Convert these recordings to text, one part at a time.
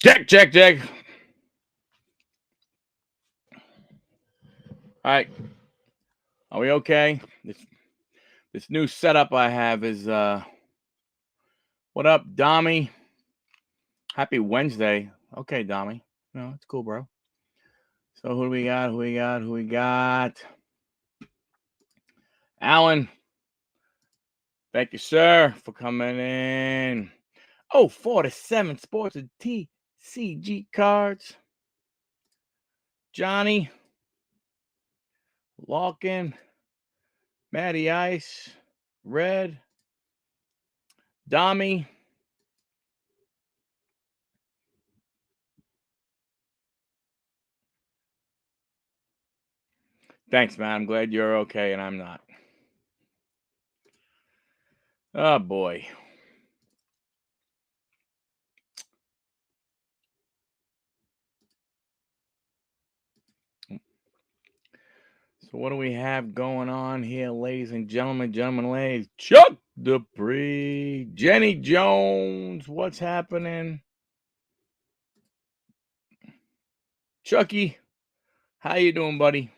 Check, check, check. All right. Are we okay? This new setup I have is what up, Dommy? Happy Wednesday. Okay, Dommy. No, it's cool, bro. So who do we got? Who we got? Alan. Thank you, sir, for coming in. Oh, 47 Sports and TCG cards. Johnny. Larkin. Matty Ice. Red. Dommy. Thanks, man. I'm glad you're okay and I'm not. Oh, boy. So what do we have going on here, ladies and gentlemen, ladies? Chuck Dupree, Jenny Jones, what's happening? Chucky, how you doing, buddy?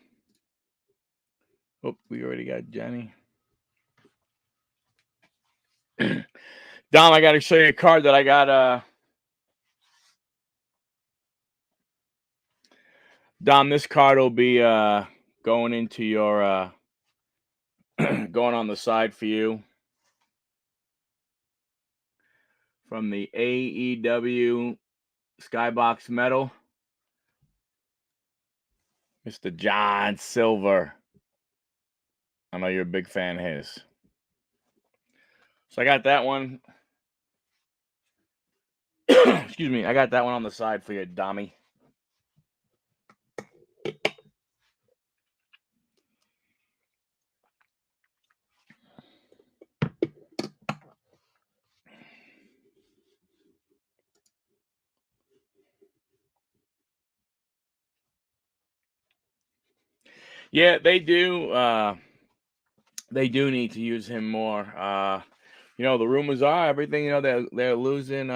Oh, we already got Jenny. Dom, I got to show you a card that I got. Dom, this card will be going into your going on the side for you from the AEW Skybox Metal, Mr. John Silver. I know you're a big fan of his. So I got that one. Excuse me. I got that one on the side for you, Dommy. Yeah, they do. They do need to use him more. The rumors are everything. They're losing.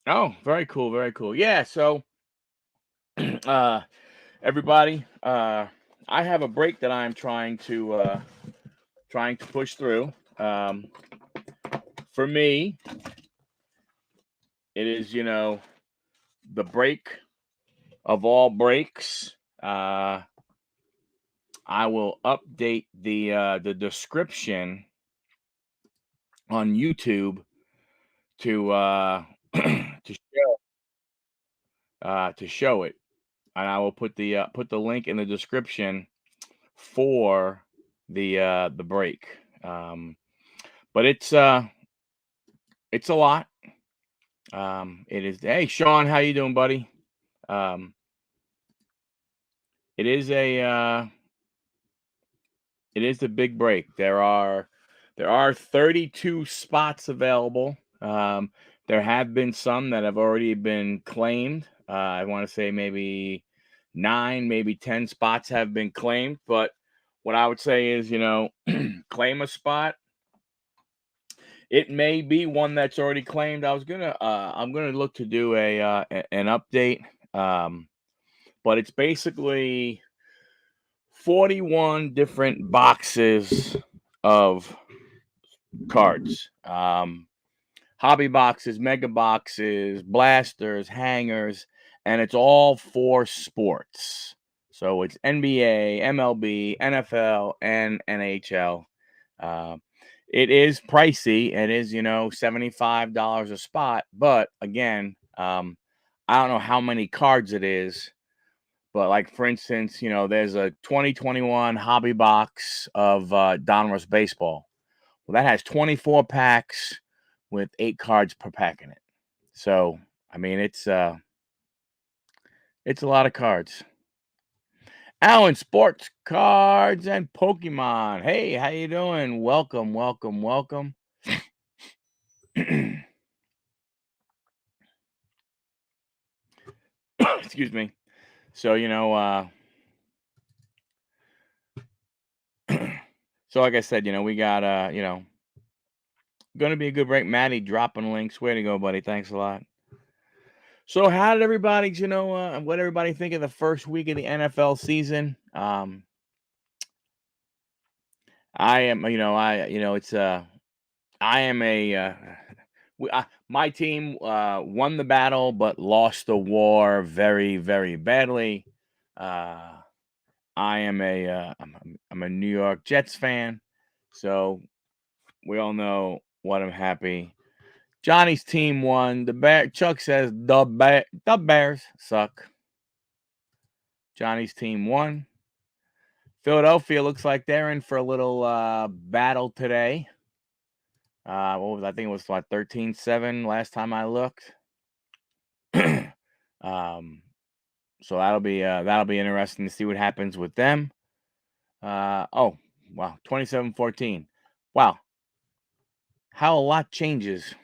Oh, very cool, very cool. Yeah. So, everybody, I have a break that I'm trying to push through. For me, it is the break of all breaks. I will update the description on YouTube to to show it, and I will put the link in the description for the break. But it's a lot. It is. Hey, Sean, how you doing, buddy? It is a big break. There are 32 spots available. There have been some that have already been claimed. I want to say maybe 9, maybe 10 spots have been claimed. But what I would say is, claim a spot. It may be one that's already claimed. I'm gonna look to do an update. But it's basically 41 different boxes of cards. Hobby boxes, mega boxes, blasters, hangers, and it's all for sports. So it's NBA, MLB, NFL, and NHL. It is pricey. It is, $75 a spot. But again, I don't know how many cards it is. But like, for instance, there's a 2021 hobby box of Donruss baseball. Well, that has 24 packs with 8 cards per pack in it. So, I mean, it's a lot of cards. Alan, sports cards and Pokemon. Hey, how you doing? Welcome, welcome, welcome. Excuse me. So, so like I said, we got Gonna be a good break. Maddie dropping links. Way to go, buddy. Thanks a lot. So, how did everybody, what everybody think of the first week of the NFL season? I am, it's I am a my team won the battle but lost the war very, very badly. Uh, I am I'm a New York Jets fan, so we all know what I'm happy. Johnny's team won. Chuck says the Bears suck. Johnny's team won. Philadelphia looks like they're in for a little battle today. I think it was like 13-7 last time I looked. um, so that'll be interesting to see what happens with them. Oh wow, 27-14. Wow, how a lot changes.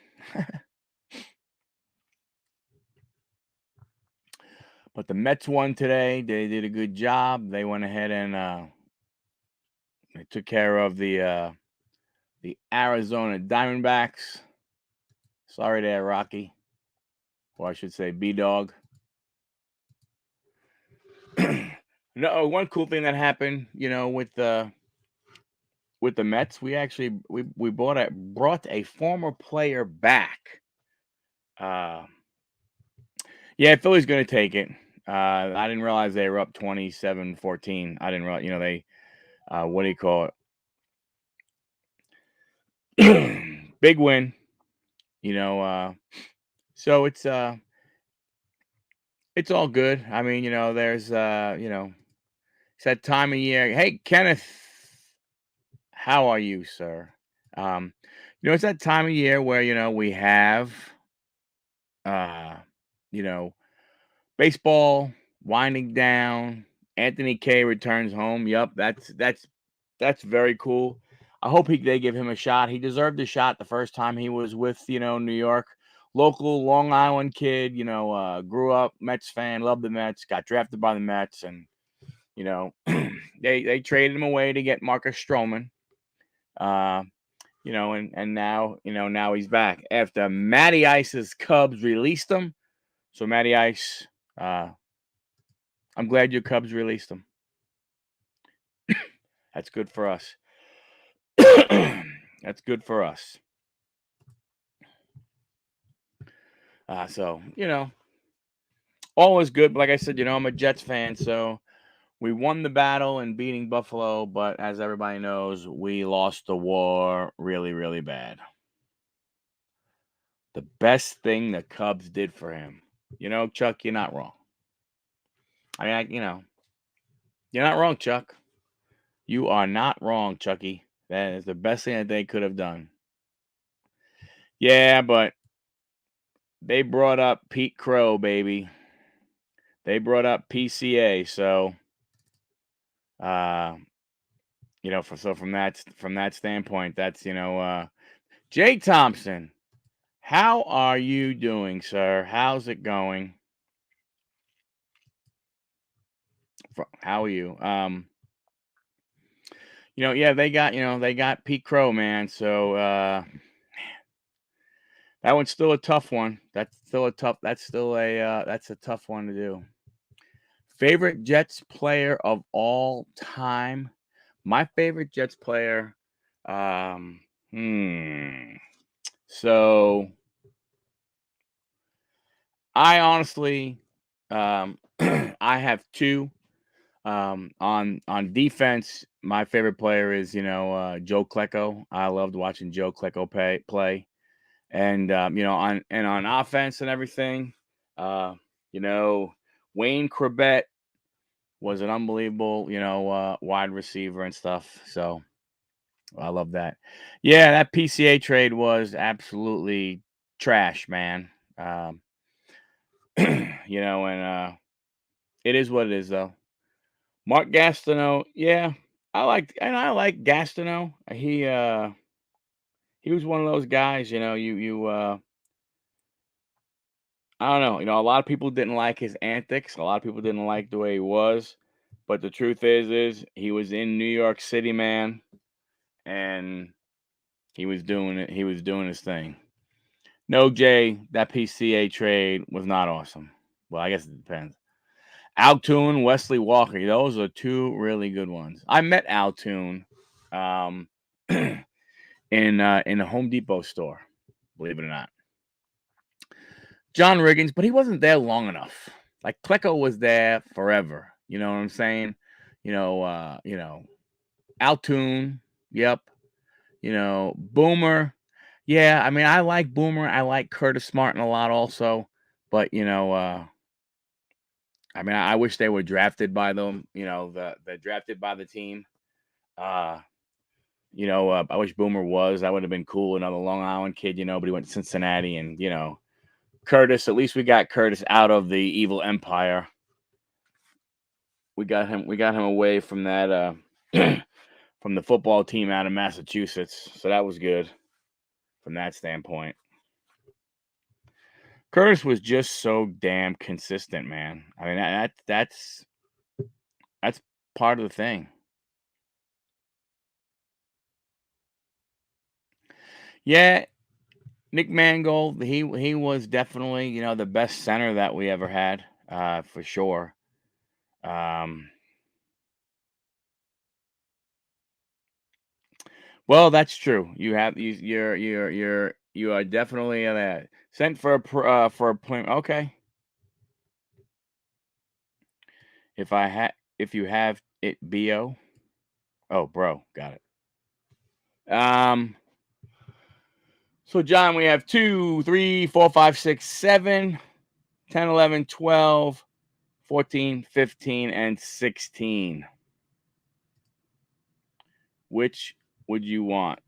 But the Mets won today. They did a good job. They went ahead and they took care of the Arizona Diamondbacks. Sorry there, Rocky. Or I should say B-Dog. No, one cool thing that happened, with the Mets, we brought a former player back. Yeah, Philly's gonna take it. I didn't realize they were up 27-14. I didn't realize, they what do you call it? Big win. So it's all good. I mean, there's it's that time of year. Hey, Kenneth, how are you, sir? Um, it's that time of year where we have uh, you know, baseball winding down. Anthony K returns home. Yup, that's very cool. I hope they give him a shot. He deserved a shot the first time he was with New York. Local Long Island kid. Grew up Mets fan, loved the Mets, got drafted by the Mets, and they traded him away to get Marcus Stroman. And now he's back after Matty Ice's Cubs released him. So Matty Ice, I'm glad your Cubs released him. That's good for us. That's good for us. So all is good. But like I said, I'm a Jets fan, so we won the battle in beating Buffalo. But as everybody knows, we lost the war really, really bad. The best thing the Cubs did for him, Chuck, you're not wrong. I mean, you're not wrong, Chuck. You are not wrong, Chucky. That is the best thing that they could have done. Yeah, but they brought up Pete Crow, baby. They brought up PCA, so from that standpoint, that's Jay Thompson. How are you doing, sir? How's it going? How are you? Yeah, they got Pete Crow, man. So that one's still a tough one. That's still a tough one to do. Favorite Jets player of all time? My favorite Jets player, so I honestly, I have two. On defense, my favorite player is Joe Klecko. I loved watching Joe Klecko play, and on offense and everything, Wayne Corbett was an unbelievable wide receiver and stuff. So I love that. Yeah, that PCA trade was absolutely trash, man. And it is what it is, though. Mark Gastineau, yeah, I like Gastineau. He was one of those guys, I don't know, a lot of people didn't like his antics. A lot of people didn't like the way he was, but the truth is he was in New York City, man, and He was doing it. He was doing his thing. No, Jay, that PCA trade was not awesome. Well, I guess it depends. Altoon, Wesley Walker. Those are two really good ones. I met Altoon in the Home Depot store, believe it or not. John Riggins, but he wasn't there long enough. Like Klecko was there forever. You know what I'm saying? Altoon, yep. Boomer. Yeah, I mean, I like Boomer. I like Curtis Martin a lot also. But, I mean, I wish they were drafted by them, the drafted by the team. I wish Boomer was. That would have been cool. Another Long Island kid, but he went to Cincinnati. And, Curtis, at least we got Curtis out of the evil empire. We got him away from that, from the football team out of Massachusetts. So that was good from that standpoint. Curtis was just so damn consistent, man. I mean, that's part of the thing. Yeah, Nick Mangold, he was definitely, the best center that we ever had, for sure. Well, that's true. You are definitely sent for a point. Okay. If you have it BO. Oh, bro, got it. So John, we have 2, 3, 4, 5, 6, 7, 10, 11, 12, 14, 15, and 16. Which would you want?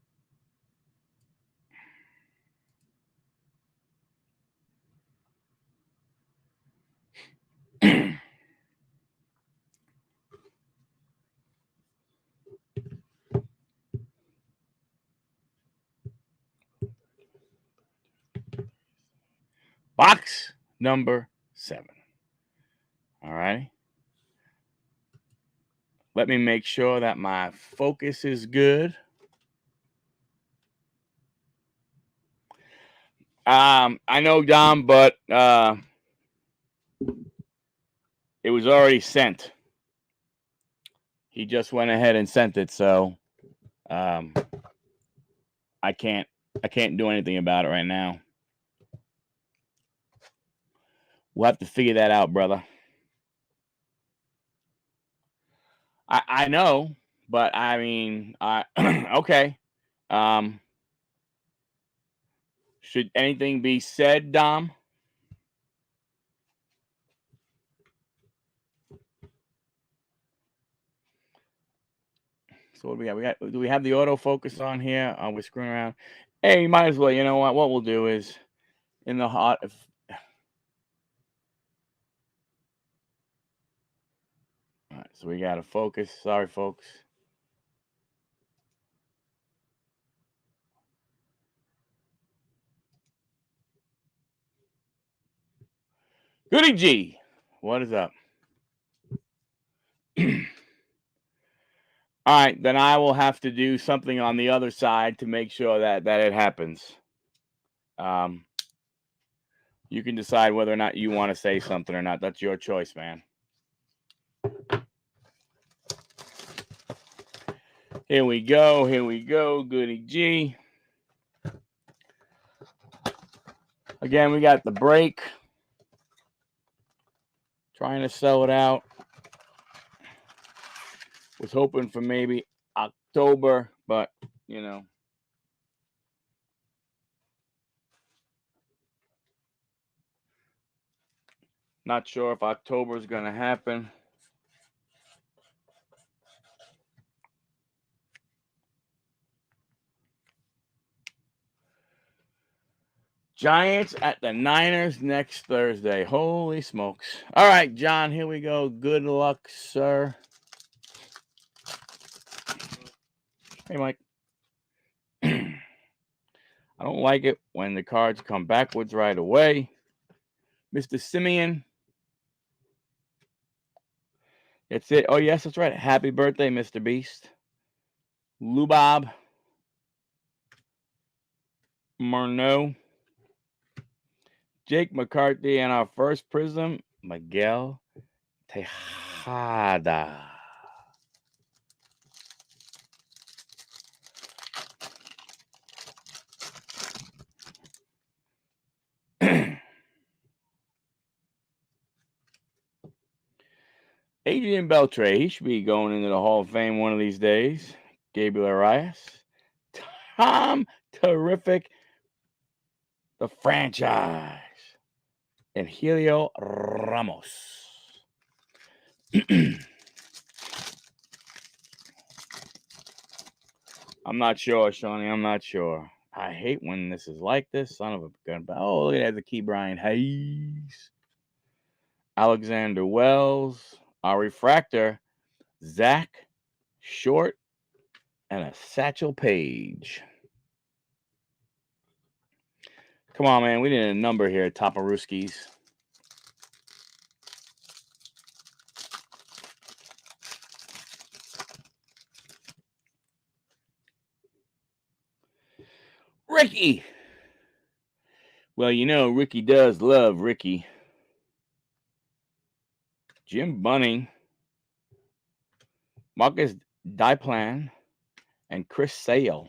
Box number 7. All right. Let me make sure that my focus is good. I know Dom, but it was already sent. He just went ahead and sent it, so I can't do anything about it right now. We'll have to figure that out, brother. I know, but I mean, okay. Should anything be said, Dom? So what do we have? Do we have the autofocus on here? Are we screwing around? Hey, you might as well. You know what? What we'll do is in the hot. All right, so we got to focus. Sorry, folks. Goody G, what is up? All right, then I will have to do something on the other side to make sure that it happens. You can decide whether or not you want to say something or not. That's your choice, man. Here we go. Goody G. Again, we got the break. Trying to sell it out. Was hoping for maybe October, but not sure if October is going to happen. Giants at the Niners next Thursday. Holy smokes. All right, John, here we go. Good luck, sir. Hey, Mike. I don't like it when the cards come backwards right away. Mr. Simeon. That's it. Oh, yes, that's right. Happy birthday, Mr. Beast. Lubob. Murnau, Jake McCarthy, and our first prism, Miguel Tejada. Adrian Beltre, he should be going into the Hall of Fame one of these days. Gabriel Arias. Tom Terrific, the franchise. And Helio Ramos. I'm not sure, Shawnee. I'm not sure. I hate when this is like this. Son of a gun. Oh, look at that. The Key Brian Hayes. Alexander Wells. Our refractor, Zach Short, and a Satchel Paige. Come on, man. We need a number here, Toporowskis. Ricky. Well, you know, Ricky does love Ricky. Jim Bunning. Marcus Diplan. And Chris Sale.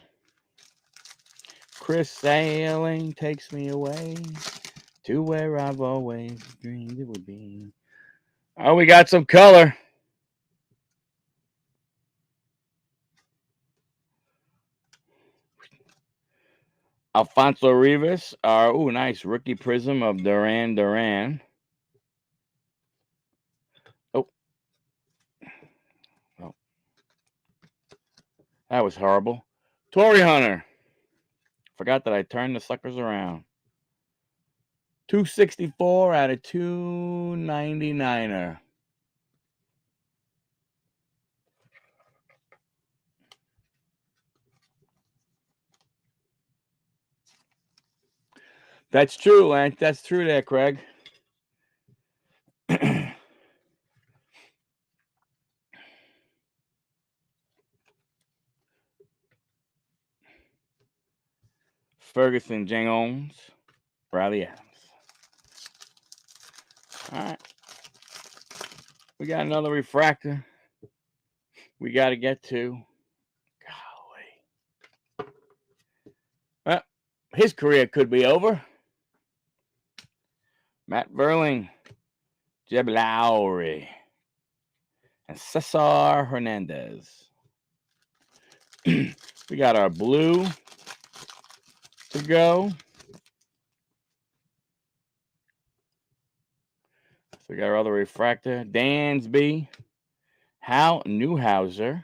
Chris Sailing takes me away to where I've always dreamed it would be. Oh, we got some color. Alfonso Rivas. Oh, nice rookie prism of Duran. Oh. That was horrible. Torrey Hunter. Forgot that I turned the suckers around. 264 out of 299er. That's true, Lance. That's true there, Craig. Ferguson Jones. Riley Adams. All right. We got another refractor we got to get to. Golly. Well, his career could be over. Matt Verling, Jeb Lowry, and Cesar Hernandez. We got our blue to go. So we got our other refractor. Dansby, Hal Newhouser,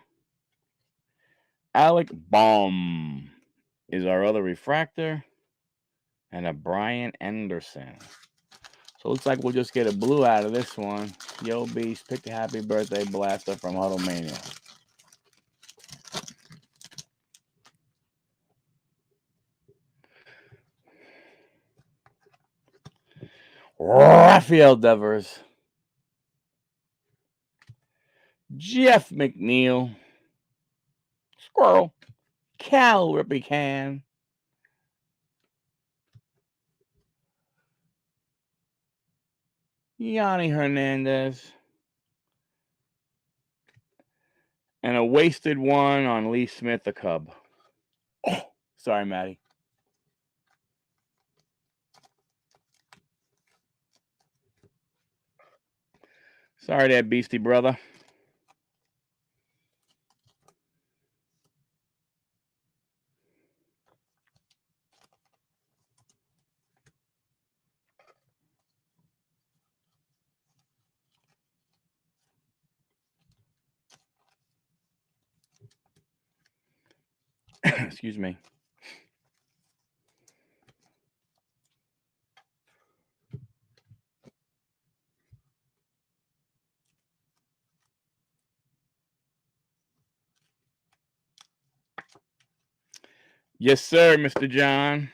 Alec Baum is our other refractor, and a Brian Anderson. So it looks like we'll just get a blue out of this one. Yo, Beast, pick the happy birthday blaster from Huddle Mania. Rafael Devers. Jeff McNeil. Squirrel. Cal Ripken. Yanni Hernandez. And a wasted one on Lee Smith, the Cub. Oh, sorry, Maddie. Sorry there, Beastie brother. Excuse me. Yes, sir, Mr. John.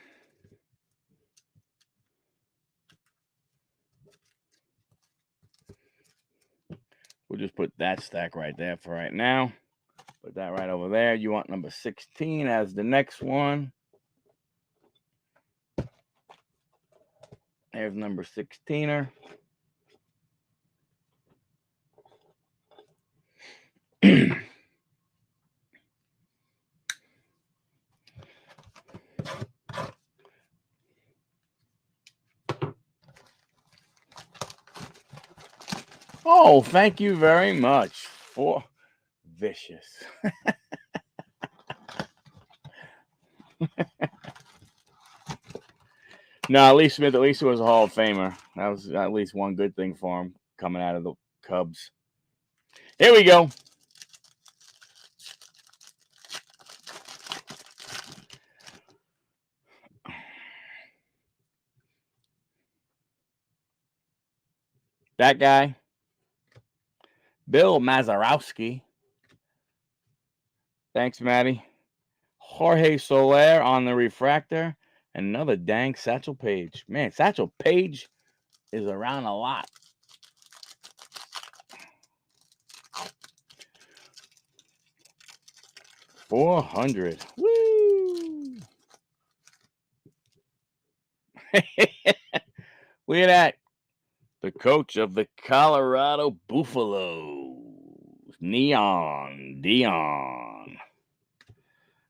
We'll just put that stack right there for right now. Put that right over there. You want number 16 as the next one. There's number 16er. Oh, thank you very much for Vicious. No, Lee Smith, at least he was a Hall of Famer. That was at least one good thing for him coming out of the Cubs. Here we go. That guy, Bill Mazeroski. Thanks, Maddie. Jorge Soler on the refractor. Another dang Satchel Paige. Man, Satchel Paige is around a lot. $400. Woo! Look at that. The coach of the Colorado Buffaloes, Neon Dion.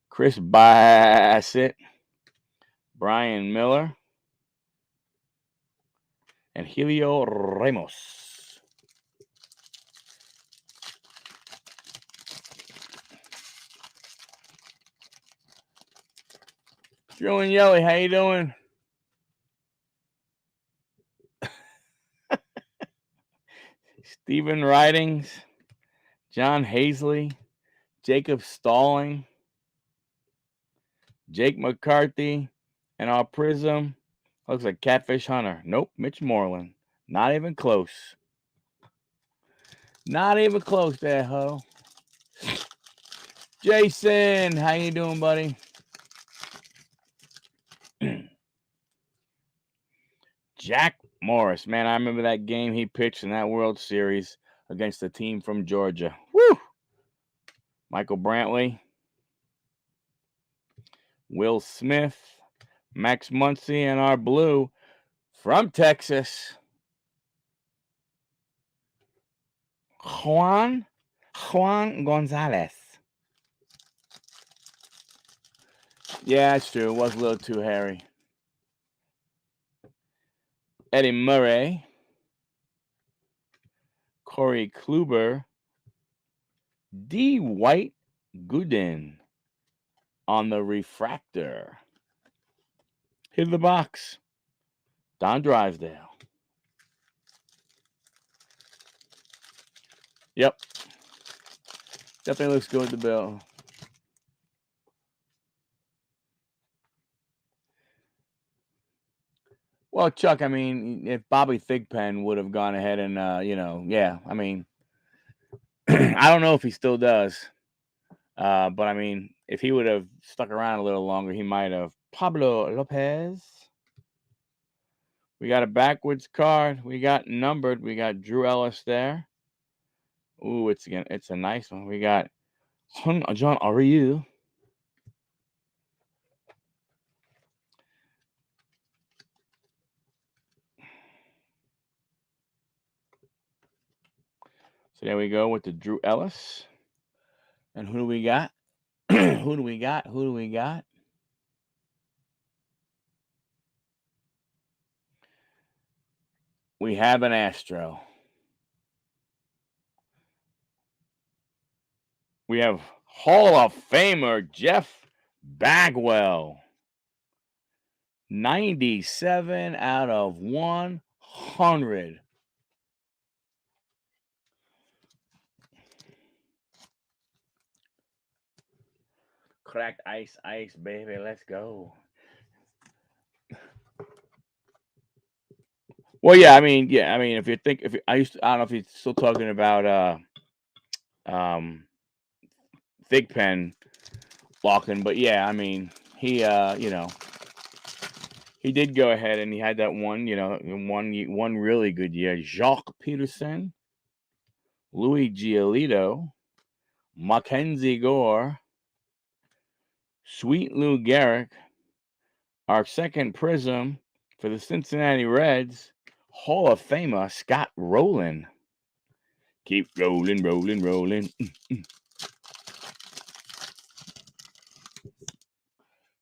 Chris Bassett, Brian Miller, and Helio Ramos. Joe and Yelly, how you doing? Stephen Ridings, John Hazley, Jacob Stalling, Jake McCarthy, and our Prism. Looks like Catfish Hunter. Nope, Mitch Moreland. Not even close. Not even close there, Huddle. Jason, how you doing, buddy? Jack Morris. Man, I remember that game he pitched in that World Series against the team from Georgia. Woo! Michael Brantley. Will Smith. Max Muncy, and our blue from Texas, Juan Gonzalez. Yeah, it's true. It was a little too hairy. Eddie Murray, Corey Kluber, D. White Gooden on the refractor. Hit the box. Don Drysdale. Yep. Definitely looks good, the bill. Well, Chuck, I mean, if Bobby Thigpen would have gone ahead and, yeah, I mean, I don't know if he still does. But I mean, if he would have stuck around a little longer, he might have. Pablo Lopez. We got a backwards card. We got numbered. We got Drew Ellis there. Ooh, it's a nice one. We got John Ariu. So there we go with the Drew Ellis. And who do we got? Who do we got? Who do we got? We have an Astro. We have Hall of Famer Jeff Bagwell. 97 out of 100. Cracked ice, baby. Let's go. Well, yeah, I mean, if you think, I don't know if he's still talking about Thigpen locking, but yeah, I mean, he he did go ahead and he had that one really good year. Jacques Peterson, Louis Giolito, Mackenzie Gore, Sweet Lou Gehrig, our second Prism, For the Cincinnati Reds, Hall of Famer Scott Rowland. Keep rolling, rolling, rolling.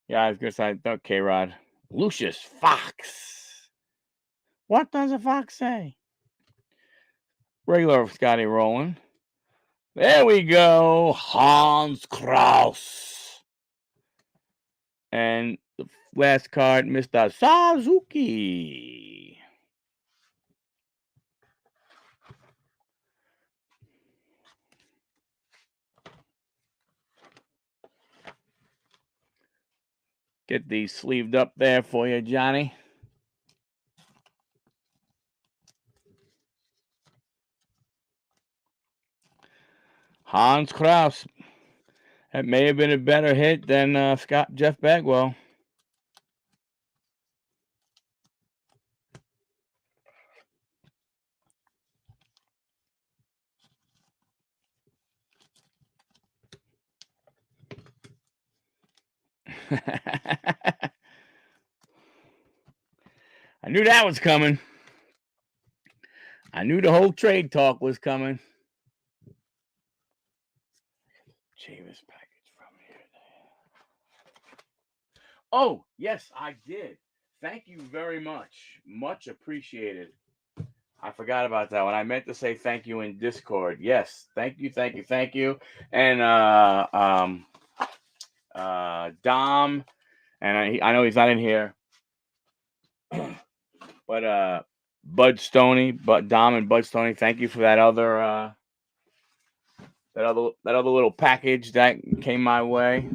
Yeah, I was going to say, okay, Rod. Lucius Fox. What does a fox say? Regular Scotty Rowland. There we go. Hans Kraus. And the last card, Mr. Suzuki. Get these sleeved up there for you, Johnny. Hans Kraus. That may have been a better hit than Jeff Bagwell. I knew that was coming. I knew the whole trade talk was coming. Chavis package from here. Oh, yes, I did. Thank you very much. Much appreciated. I forgot about that one. I meant to say thank you in Discord. Yes, thank you, thank you, thank you. And Dom, and I know he's not in here, but Bud Stoney, Dom and Bud Stoney, thank you for that other little package that came my way.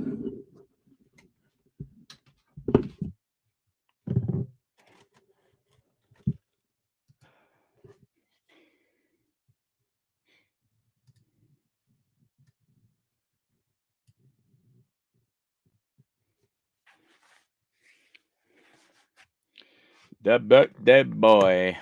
The birthday boy.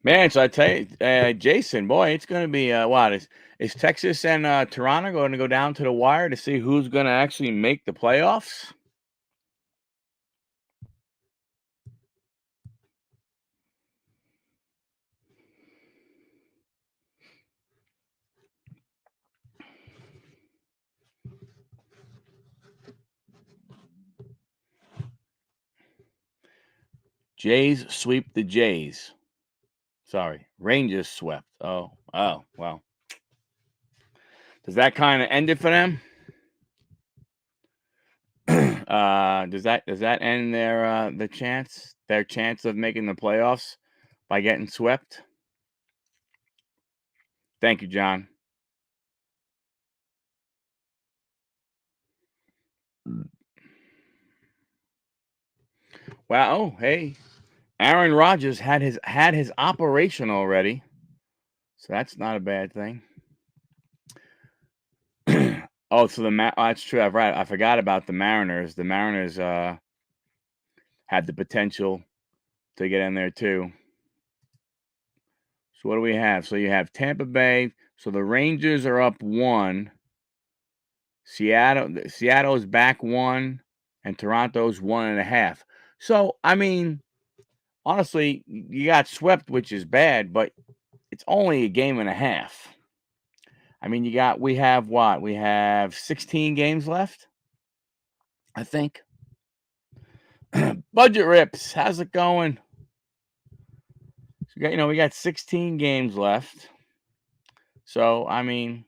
Man, so I tell you, Jason, boy, it's going to be what is Texas and Toronto going to go down to the wire to see who's going to actually make the playoffs? Jays sweep the Jays. Sorry, Rangers swept. Oh, well. Does that kind of end it for them? Does that end their chance of making the playoffs by getting swept? Thank you, John. Wow. Oh, hey, Aaron Rodgers had his operation already, so that's not a bad thing. Oh, so that's true. I forgot about the Mariners. The Mariners had the potential to get in there too. So what do we have? So you have Tampa Bay. So the Rangers are up 1. Seattle is back 1, and Toronto's 1.5. So I mean, honestly, you got swept, which is bad, but it's only a game and a half. I mean, we have what? We have 16 games left, I think. Budget Rips, how's it going? So we got 16 games left. So, I mean,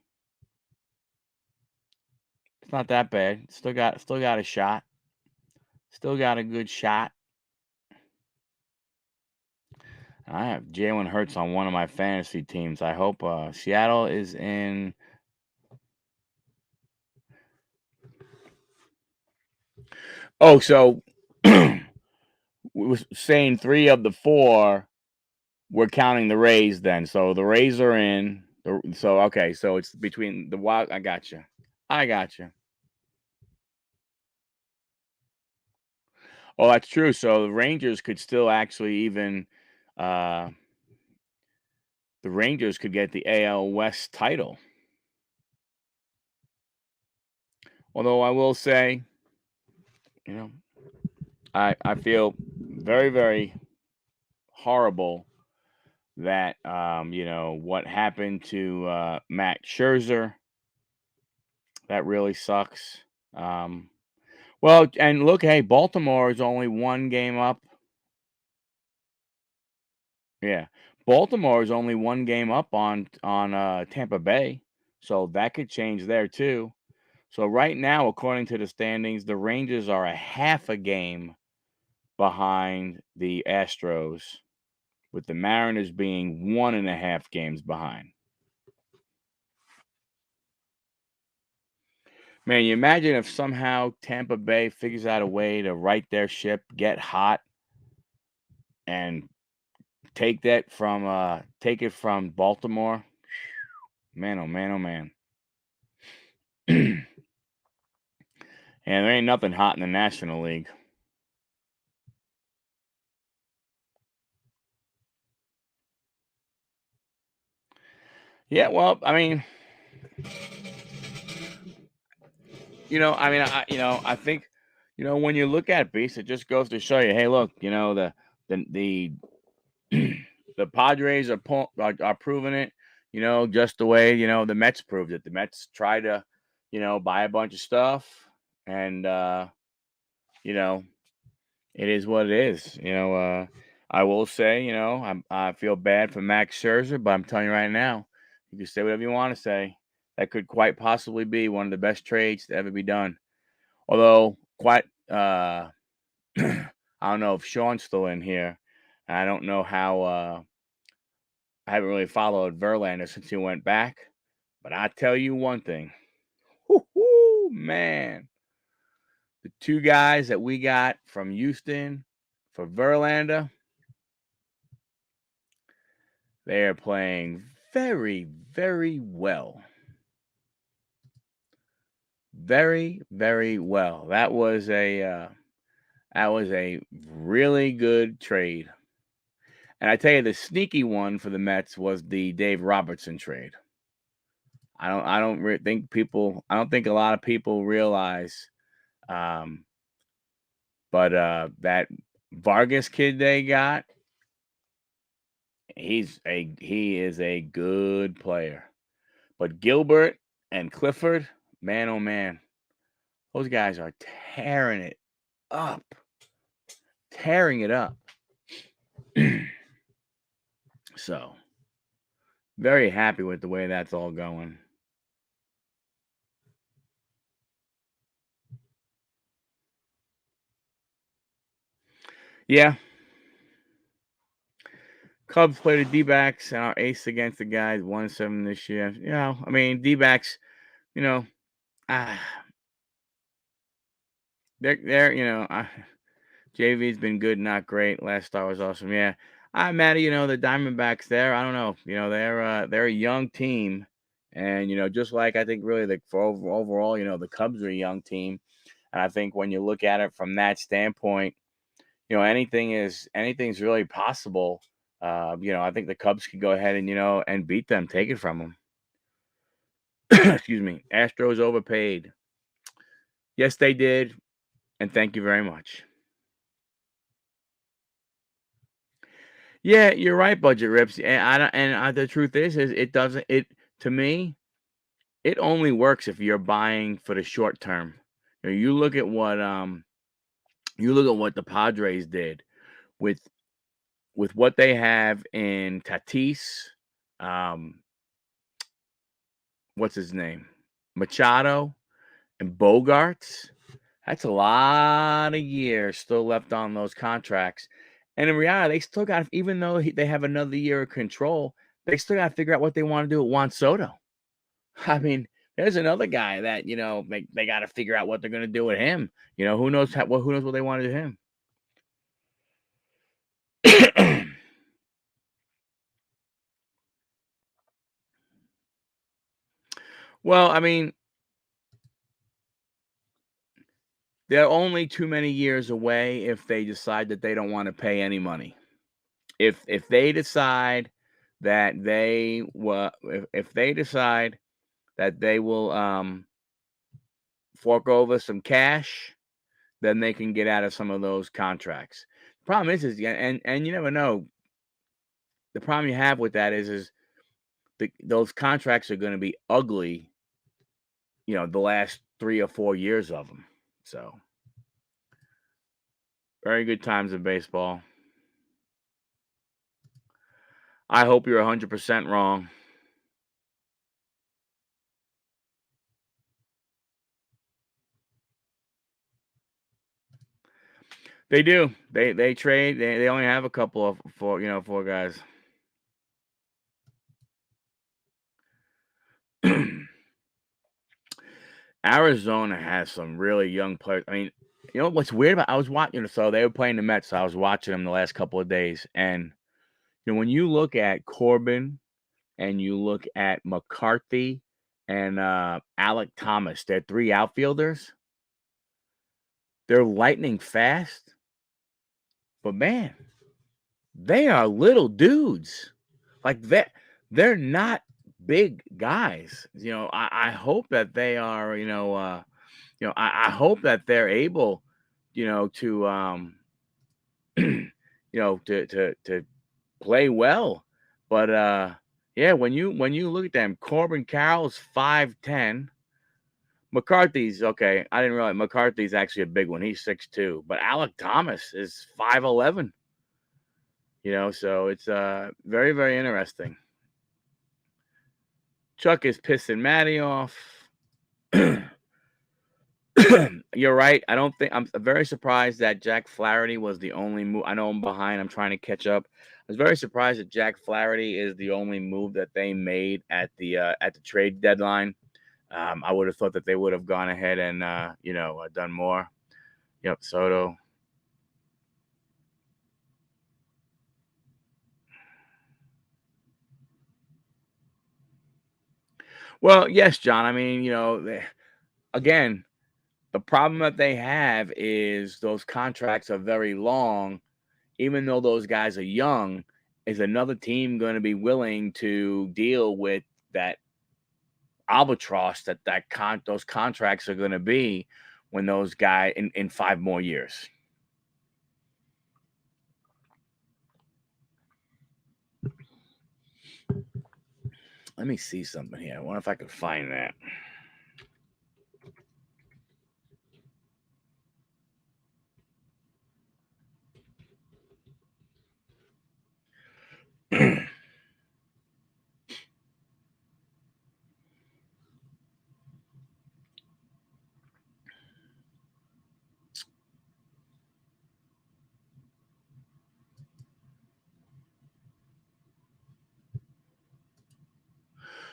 it's not that bad. Still got a shot. Still got a good shot. I have Jalen Hurts on one of my fantasy teams. I hope Seattle is in. Oh, so we was saying 3 of the 4. We're counting the Rays then. So the Rays are in. So okay, so it's between the Wild. I got you. Oh, that's true. So the Rangers could still actually even uh the Rangers could get the AL West title. Although I will say, you know, I feel very, very horrible that what happened to Matt Scherzer. That really sucks. Um well, and look, hey, Baltimore is only one game up. Yeah. Baltimore is only one game up on Tampa Bay. So that could change there too. So right now, according to the standings, the Rangers are a half a game behind the Astros, with the Mariners being 1.5 games behind. Man, you imagine if somehow Tampa Bay figures out a way to right their ship, get hot, and take it from Baltimore. Man, oh man, oh man. And there ain't nothing hot in the National League. Yeah, well, I mean, I think, when you look at Beast, it just goes to show you, hey, look, the the Padres are proving it, just the way the Mets proved it. The Mets try to, buy a bunch of stuff, and you know, it is what it is. I will say, I feel bad for Max Scherzer, but I'm telling you right now, you can say whatever you want to say. That could quite possibly be one of the best trades to ever be done. Although, quite, I don't know if Sean's still in here. I don't know how. I haven't really followed Verlander since he went back, but I tell you one thing, whoo, man, the two guys that we got from Houston for Verlander, they are playing very, very well. Very, very well. That was a really good trade. And I tell you, the sneaky one for the Mets was the Dave Robertson trade. I don't think a lot of people realize, um, but that Vargas kid they got, he is a good player. But Gilbert and Clifford, man, oh man, those guys are up, tearing it up. So very happy with the way that's all going. Yeah, Cubs played the D-backs and our ace against the guys 1-7 this year. I mean D-backs. You know, ah, they're JV's been good, not great. Last star was awesome. Yeah, Matty. The Diamondbacks. There, I don't know. They're a young team, and just like I think really overall, the Cubs are a young team, and I think when you look at it from that standpoint, anything's really possible. I think the Cubs could go ahead and and beat them, take it from them. Excuse me. Astros overpaid. Yes, they did, and thank you very much. Yeah, you're right, Budget Rips. And I don't, and the truth is it doesn't. It to me, it only works if you're buying for the short term. You look at what the Padres did with what they have in Tatis, um, what's his name, Machado, and Bogarts. That's a lot of years still left on those contracts. And in reality, they still got, even though they have another year of control, they still got to figure out what they want to do with Juan Soto. I mean, there's another guy that they got to figure out what they're going to do with him. Who knows who knows what they want to do with him. Well, I mean, they're only too many years away if they decide that they don't want to pay any money. If they decide that if they decide that they will fork over some cash, then they can get out of some of those contracts. The problem is yeah, and you never know. The problem you have with that is those contracts are going to be ugly. The last 3 or 4 years of them. So very good times in baseball. I hope you're 100% wrong. They do. They trade. They only have a couple of four guys. Arizona has some really young players. I mean, what's weird about I was watching. So they were playing the Mets. So I was watching them the last couple of days, and when you look at Corbin and you look at McCarthy and Alec Thomas, they're three outfielders. They're lightning fast, but man, they are little dudes. Like they're not big guys. I hope that they are. I hope that they're able, to to play well. But yeah, when you look at them, Corbin Carroll's 5'10". McCarthy's okay. I didn't realize McCarthy's actually a big one. He's 6'2". But Alec Thomas is 5'11". So it's very, very interesting. Chuck is pissing Maddie off. You're right. I'm very surprised that Jack Flaherty was the only move. I know I'm behind. I'm trying to catch up. I was very surprised that Jack Flaherty is the only move that they made at the trade deadline. I would have thought that they would have gone ahead and done more. Yep, Soto. Well, yes, John. I mean, again, the problem that they have is those contracts are very long. Even though those guys are young, is another team going to be willing to deal with that albatross those contracts are going to be when those guys in 5 more years? Let me see something here. I wonder if I could find that.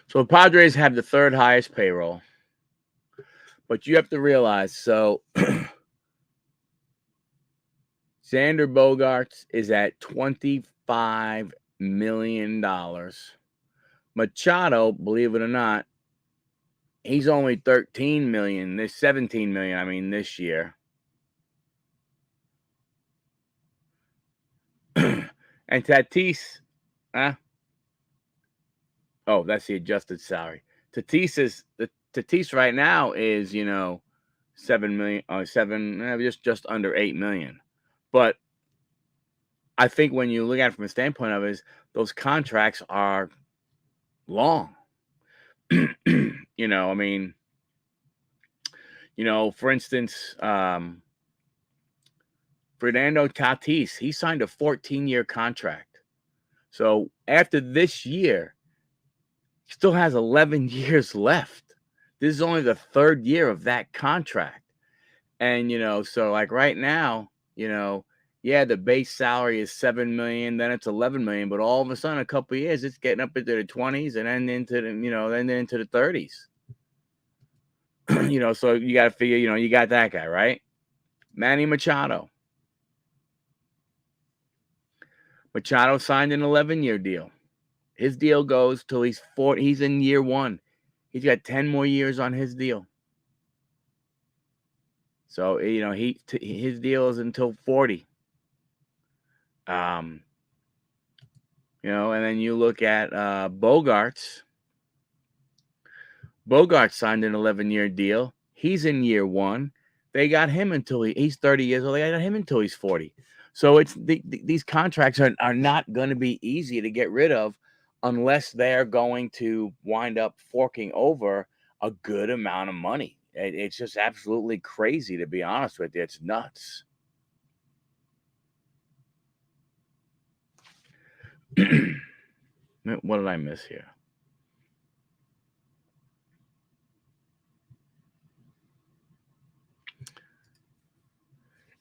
So the Padres have the third highest payroll, but you have to realize so Xander Bogaerts is at $25 million. Machado, believe it or not, he's only 13 million. There's 17 million, I mean, this year. And Tatis, oh, that's the adjusted salary. Tatis right now is 7 million, just under 8 million. But I think when you look at it from a standpoint of is those contracts are long. I mean, for instance, Fernando Tatis, he signed a 14-year contract. So after this year, he still has 11 years left. This is only the third year of that contract. And, so like right now, yeah, the base salary is 7 million, then it's 11 million, but all of a sudden, a couple of years, it's getting up into the 20s and then into the 30s. So you got to figure, you got that guy, right? Manny Machado. Machado signed an 11-year deal. His deal goes till he's 40. He's in year 1. He's got 10 more years on his deal. So his deal is until 40. Um, and then you look at Bogarts. Bogart signed an 11-year deal. He's in year one. They got him until he's 30 years old. They got him until he's 40. So these contracts are not going to be easy to get rid of unless they're going to wind up forking over a good amount of money. It's just absolutely crazy, to be honest with you. It's nuts. What did I miss here?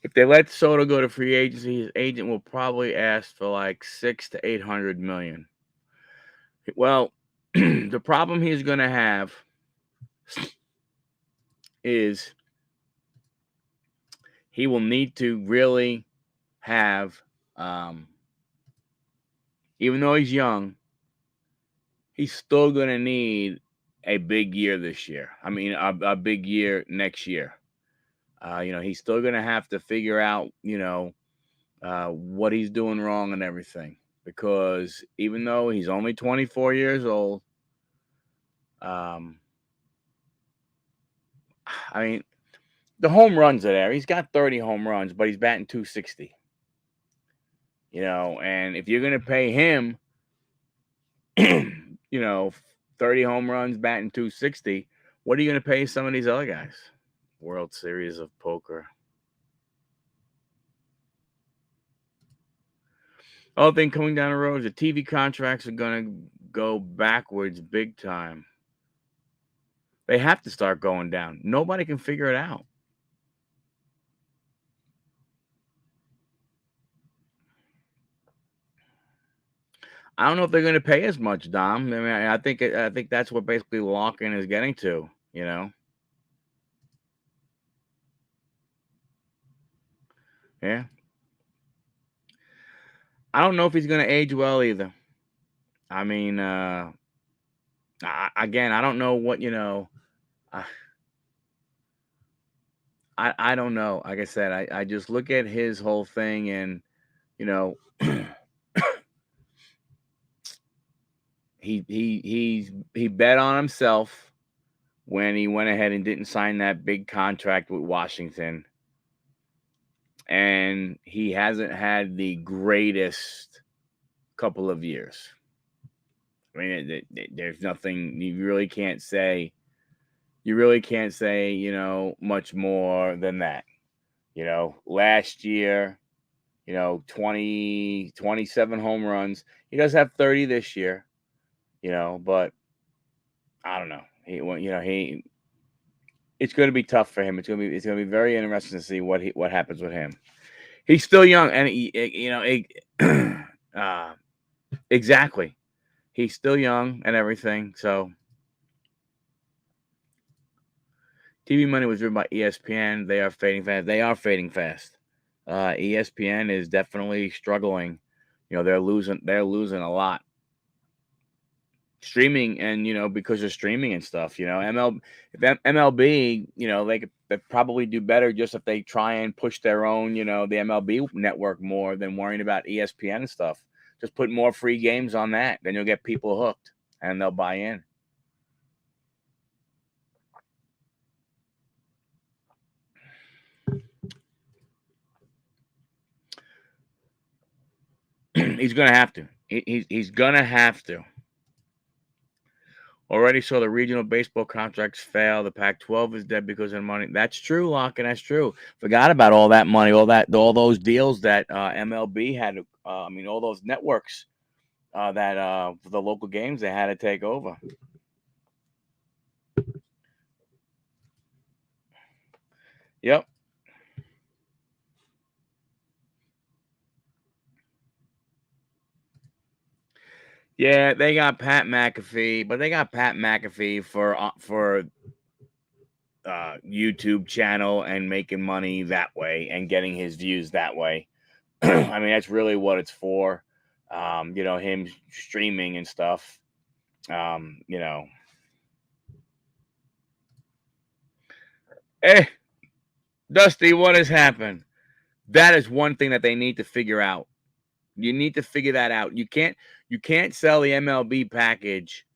If they let Soto go to free agency, his agent will probably ask for like 600 to 800 million. Well, the problem he's going to have is he will need to really have, even though he's young, he's still going to need a big year this year. I mean, a big year next year. He's still going to have to figure out, what he's doing wrong and everything. Because even though he's only 24 years old, I mean, the home runs are there. He's got 30 home runs, but he's batting 260. And if you're going to pay him, 30 home runs, batting 260, what are you going to pay some of these other guys? World Series of Poker. Other thing coming down the road is the TV contracts are going to go backwards big time. They have to start going down. Nobody can figure it out. I don't know if they're going to pay as much, Dom. I mean, I think that's what basically lock-in is getting to. Yeah. I don't know if he's going to age well either. I mean, again, I don't know what I don't know. Like I said, I just look at his whole thing and he bet on himself when he went ahead and didn't sign that big contract with Washington. And he hasn't had the greatest couple of years. I mean, there's nothing you really can't say. You really can't say, much more than that. Last year, 27 home runs. He does have 30 this year, but I don't know. It's going to be tough for him. It's going to be very interesting to see what happens with him. He's still young, and exactly. He's still young and everything. So, TV money was driven by ESPN. They are fading fast. ESPN is definitely struggling. They're losing a lot. Streaming and because of streaming and stuff, MLB, they probably do better just if they try and push their own, the MLB network more than worrying about ESPN and stuff. Just put more free games on that, then you'll get people hooked and they'll buy in. He's gonna have to. He's gonna have to. Already saw the regional baseball contracts fail. The Pac-12 is dead because of money. That's true, Lock, and that's true. Forgot about all that money, all those deals that MLB had. All those networks that for the local games they had to take over. Yep. Yeah, they got Pat McAfee, but they got Pat McAfee for YouTube channel and making money that way and getting his views that way. I mean, that's really what it's for. Him streaming and stuff. Eh, Dusty, what has happened? That is one thing that they need to figure out. You need to figure that out. You can't sell the MLB package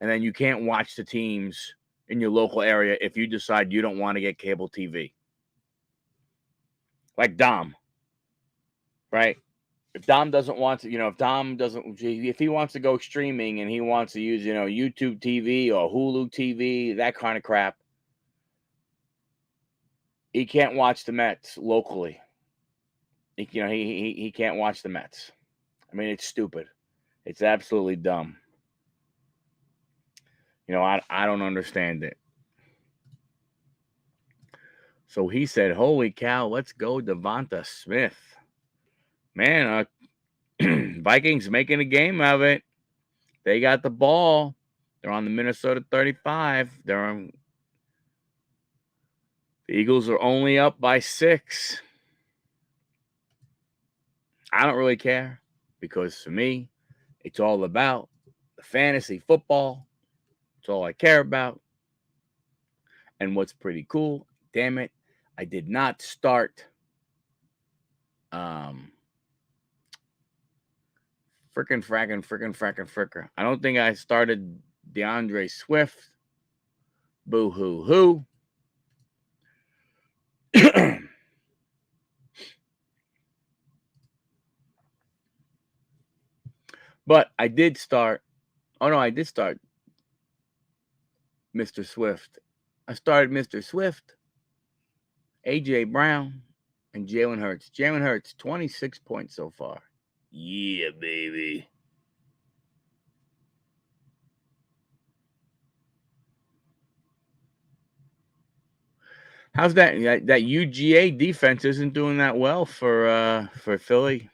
and then you can't watch the teams in your local area if you decide you don't want to get cable TV. Like Dom, right? If Dom doesn't want to, if Dom doesn't, if he wants to go streaming and he wants to use, YouTube TV or Hulu TV, that kind of crap, he can't watch the Mets locally. He can't watch the Mets. I mean, it's stupid. It's absolutely dumb. I don't understand it. So he said, "Holy cow, let's go, Devonta Smith." Man, Vikings making a game of it. They got the ball. They're on the Minnesota 35. The Eagles are only up by 6. I don't really care because for me, it's all about the fantasy football. It's all I care about. And what's pretty cool, damn it, I did not start fricker. I don't think I started DeAndre Swift. Boo hoo hoo. But I did start. Oh no, I did start Mr. Swift. I started Mr. Swift, AJ Brown, and Jalen Hurts. Jalen Hurts, 26 points so far. Yeah, baby. How's that? That UGA defense isn't doing that well for Philly.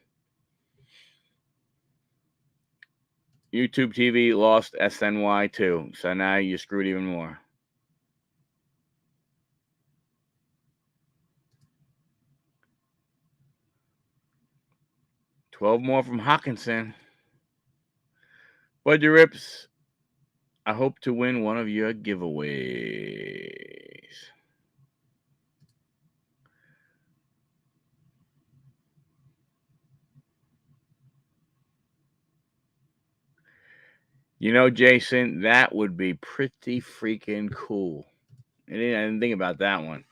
YouTube TV lost SNY too, so now you're screwed even more. $12 more from Hawkinson. Buddy Rips, I hope to win one of your giveaways. Jason, that would be pretty freaking cool. I didn't think about that one.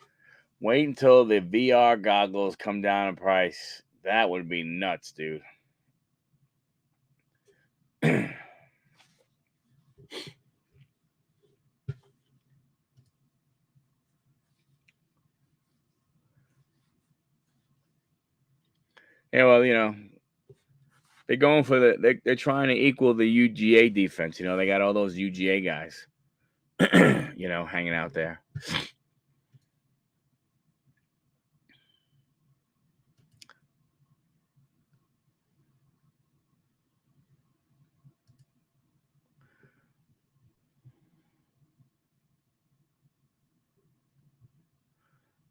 Wait until the VR goggles come down in price. That would be nuts, dude. Yeah, well, they're going for they're trying to equal the UGA defense. They got all those UGA guys, hanging out there.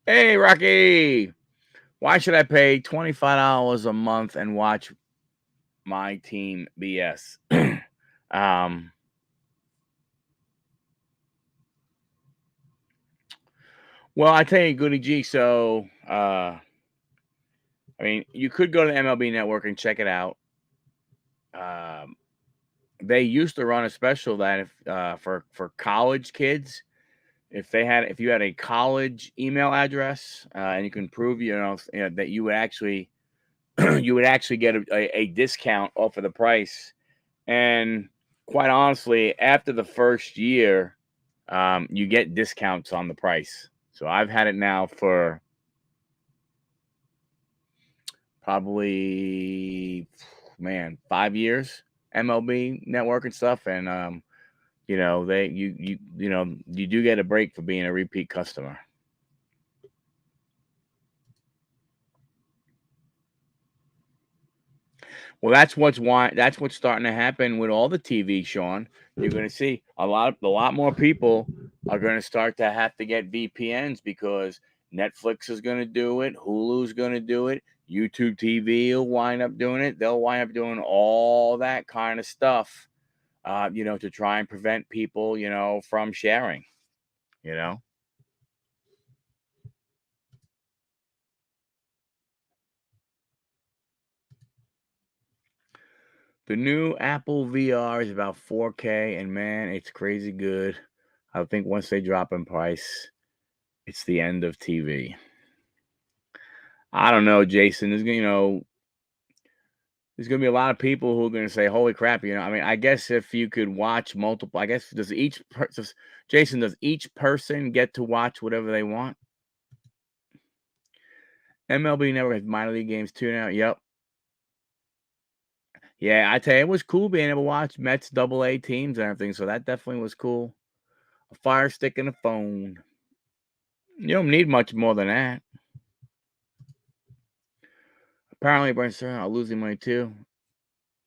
Hey, Rocky, why should I pay $25 a month and watch my team BS? Well, I tell you, Goody G. So, you could go to the MLB Network and check it out. They used to run a special that if for college kids, if you had a college email address and you can prove that you would actually you would actually get a discount off of the price. And quite honestly, after the first year, you get discounts on the price. So I've had it now for probably 5 years, MLB Network and stuff, and you do get a break for being a repeat customer. Well, that's what's starting to happen with all the TV, Sean. You're going to see a lot more people are going to start to have to get VPNs because Netflix is going to do it, Hulu's going to do it, YouTube TV will wind up doing it. They'll wind up doing all that kind of stuff, to try and prevent people, from sharing. You know. The new Apple VR is about 4K, and man, it's crazy good. I think once they drop in price, it's the end of TV. I don't know, Jason. There's gonna be a lot of people who are gonna say, "Holy crap!" I mean, I guess if you could watch multiple, I guess Jason, does each person get to watch whatever they want? MLB Network has minor league games too now. Yep. Yeah, I tell you, it was cool being able to watch Mets Double A teams and everything. So that definitely was cool. A Fire Stick and a phone. You don't need much more than that. Apparently, Brent are losing money too.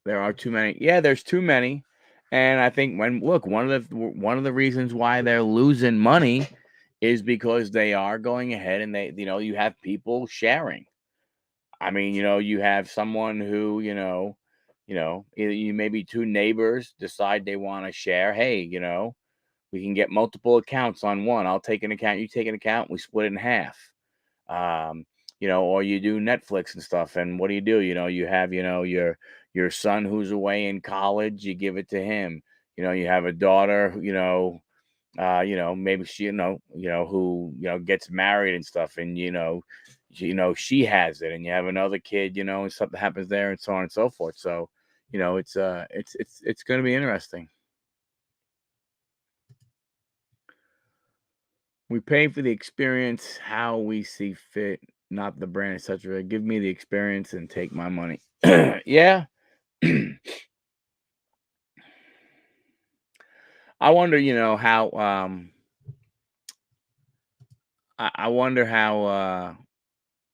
There are too many. Yeah, there's too many. And I think one of the reasons why they're losing money is because they are going ahead and you have people sharing. I mean, you have someone who, either you maybe two neighbors decide they want to share. Hey, we can get multiple accounts on one. I'll take an account, you take an account, we split it in half. Um, or you do Netflix and stuff. And what do? You have, your son who's away in college, you give it to him. You have a daughter, maybe she, who, gets married and stuff, and she has it, and you have another kid, and something happens there, and so on and so forth. So, it's going to be interesting. We pay for the experience how we see fit, not the brand, etc. Give me the experience and take my money. Yeah. I wonder, how I wonder how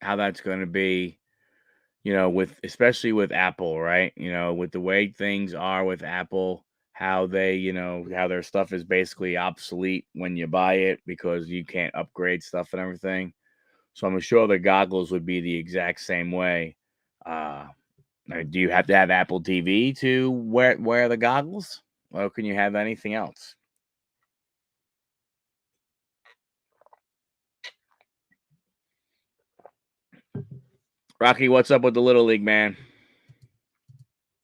that's going to be, with especially with Apple, right? With the way things are with Apple, how they, how their stuff is basically obsolete when you buy it because you can't upgrade stuff and everything. So I'm sure the goggles would be the exact same way. Uh, do you have to have Apple TV to wear the goggles, or can you have anything else? Rocky, what's up with the Little League, man?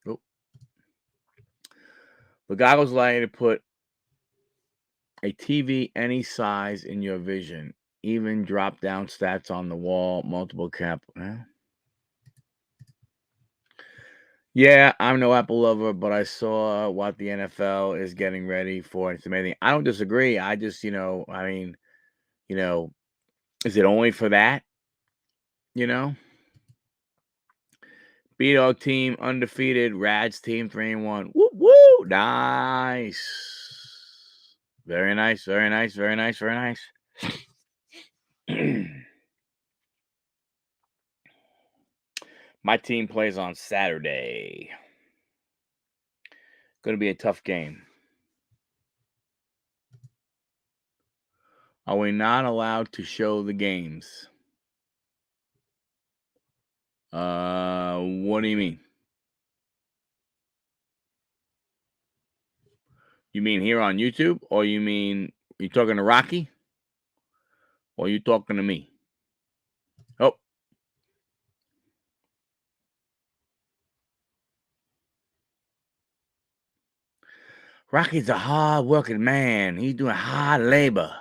Oh, the goggles allow you to put a TV any size in your vision, even drop down stats on the wall, multiple cap. Yeah, I'm no Apple lover, but I saw what the NFL is getting ready for. It's amazing. I don't disagree. I just, I mean, you know, is it only for that? You know, B Dog team undefeated, Rads team 3-1. Woo woo! Nice. Very nice, very nice, very nice, very nice. My team plays on Saturday. Going to be a tough game. Are we not allowed to show the games? What do you mean? You mean here on YouTube, or you talking to Rocky, or you talking to me? Oh, Rocky's a hard-working man. He's doing hard labor.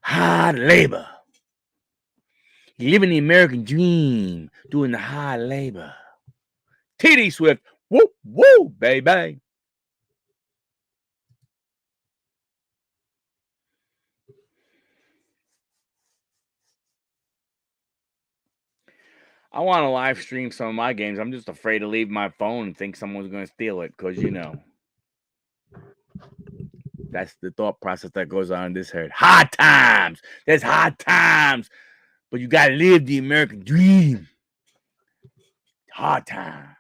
Hard labor. He's living the American dream, doing the hard labor. TD Swift, woo woo, baby. I want to live stream some of my games. I'm just afraid to leave my phone and think someone's going to steal it because, that's the thought process that goes on in this herd. Hard times. There's hard times, but you got to live the American dream. Hard times.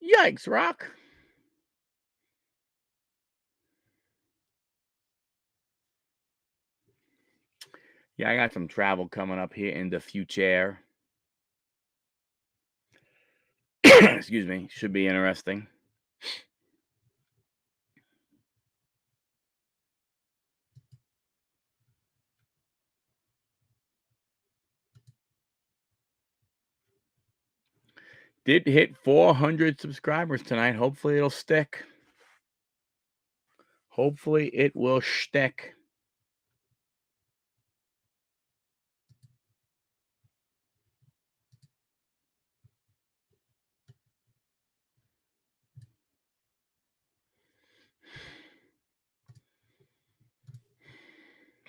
Yikes, Rock. Yeah, I got some travel coming up here in the future. Excuse me. Should be interesting. Did hit 400 subscribers tonight. Hopefully it'll stick. Hopefully it will stick.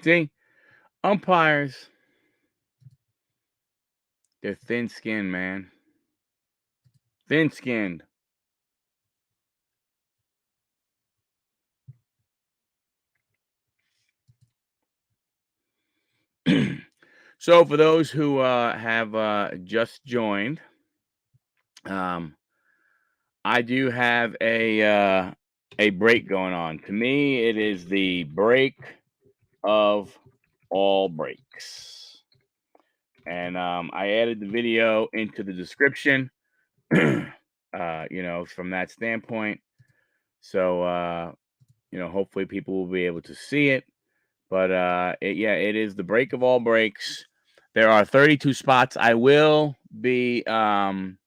See, umpires, they're thin skinned, man. Thin skinned. So, for those who have just joined, um, I do have a break going on. To me, it is the break of all breaks, and I added the video into the description. From that standpoint, so hopefully people will be able to see it. But it is the break of all breaks. There are 32 spots. I will be 13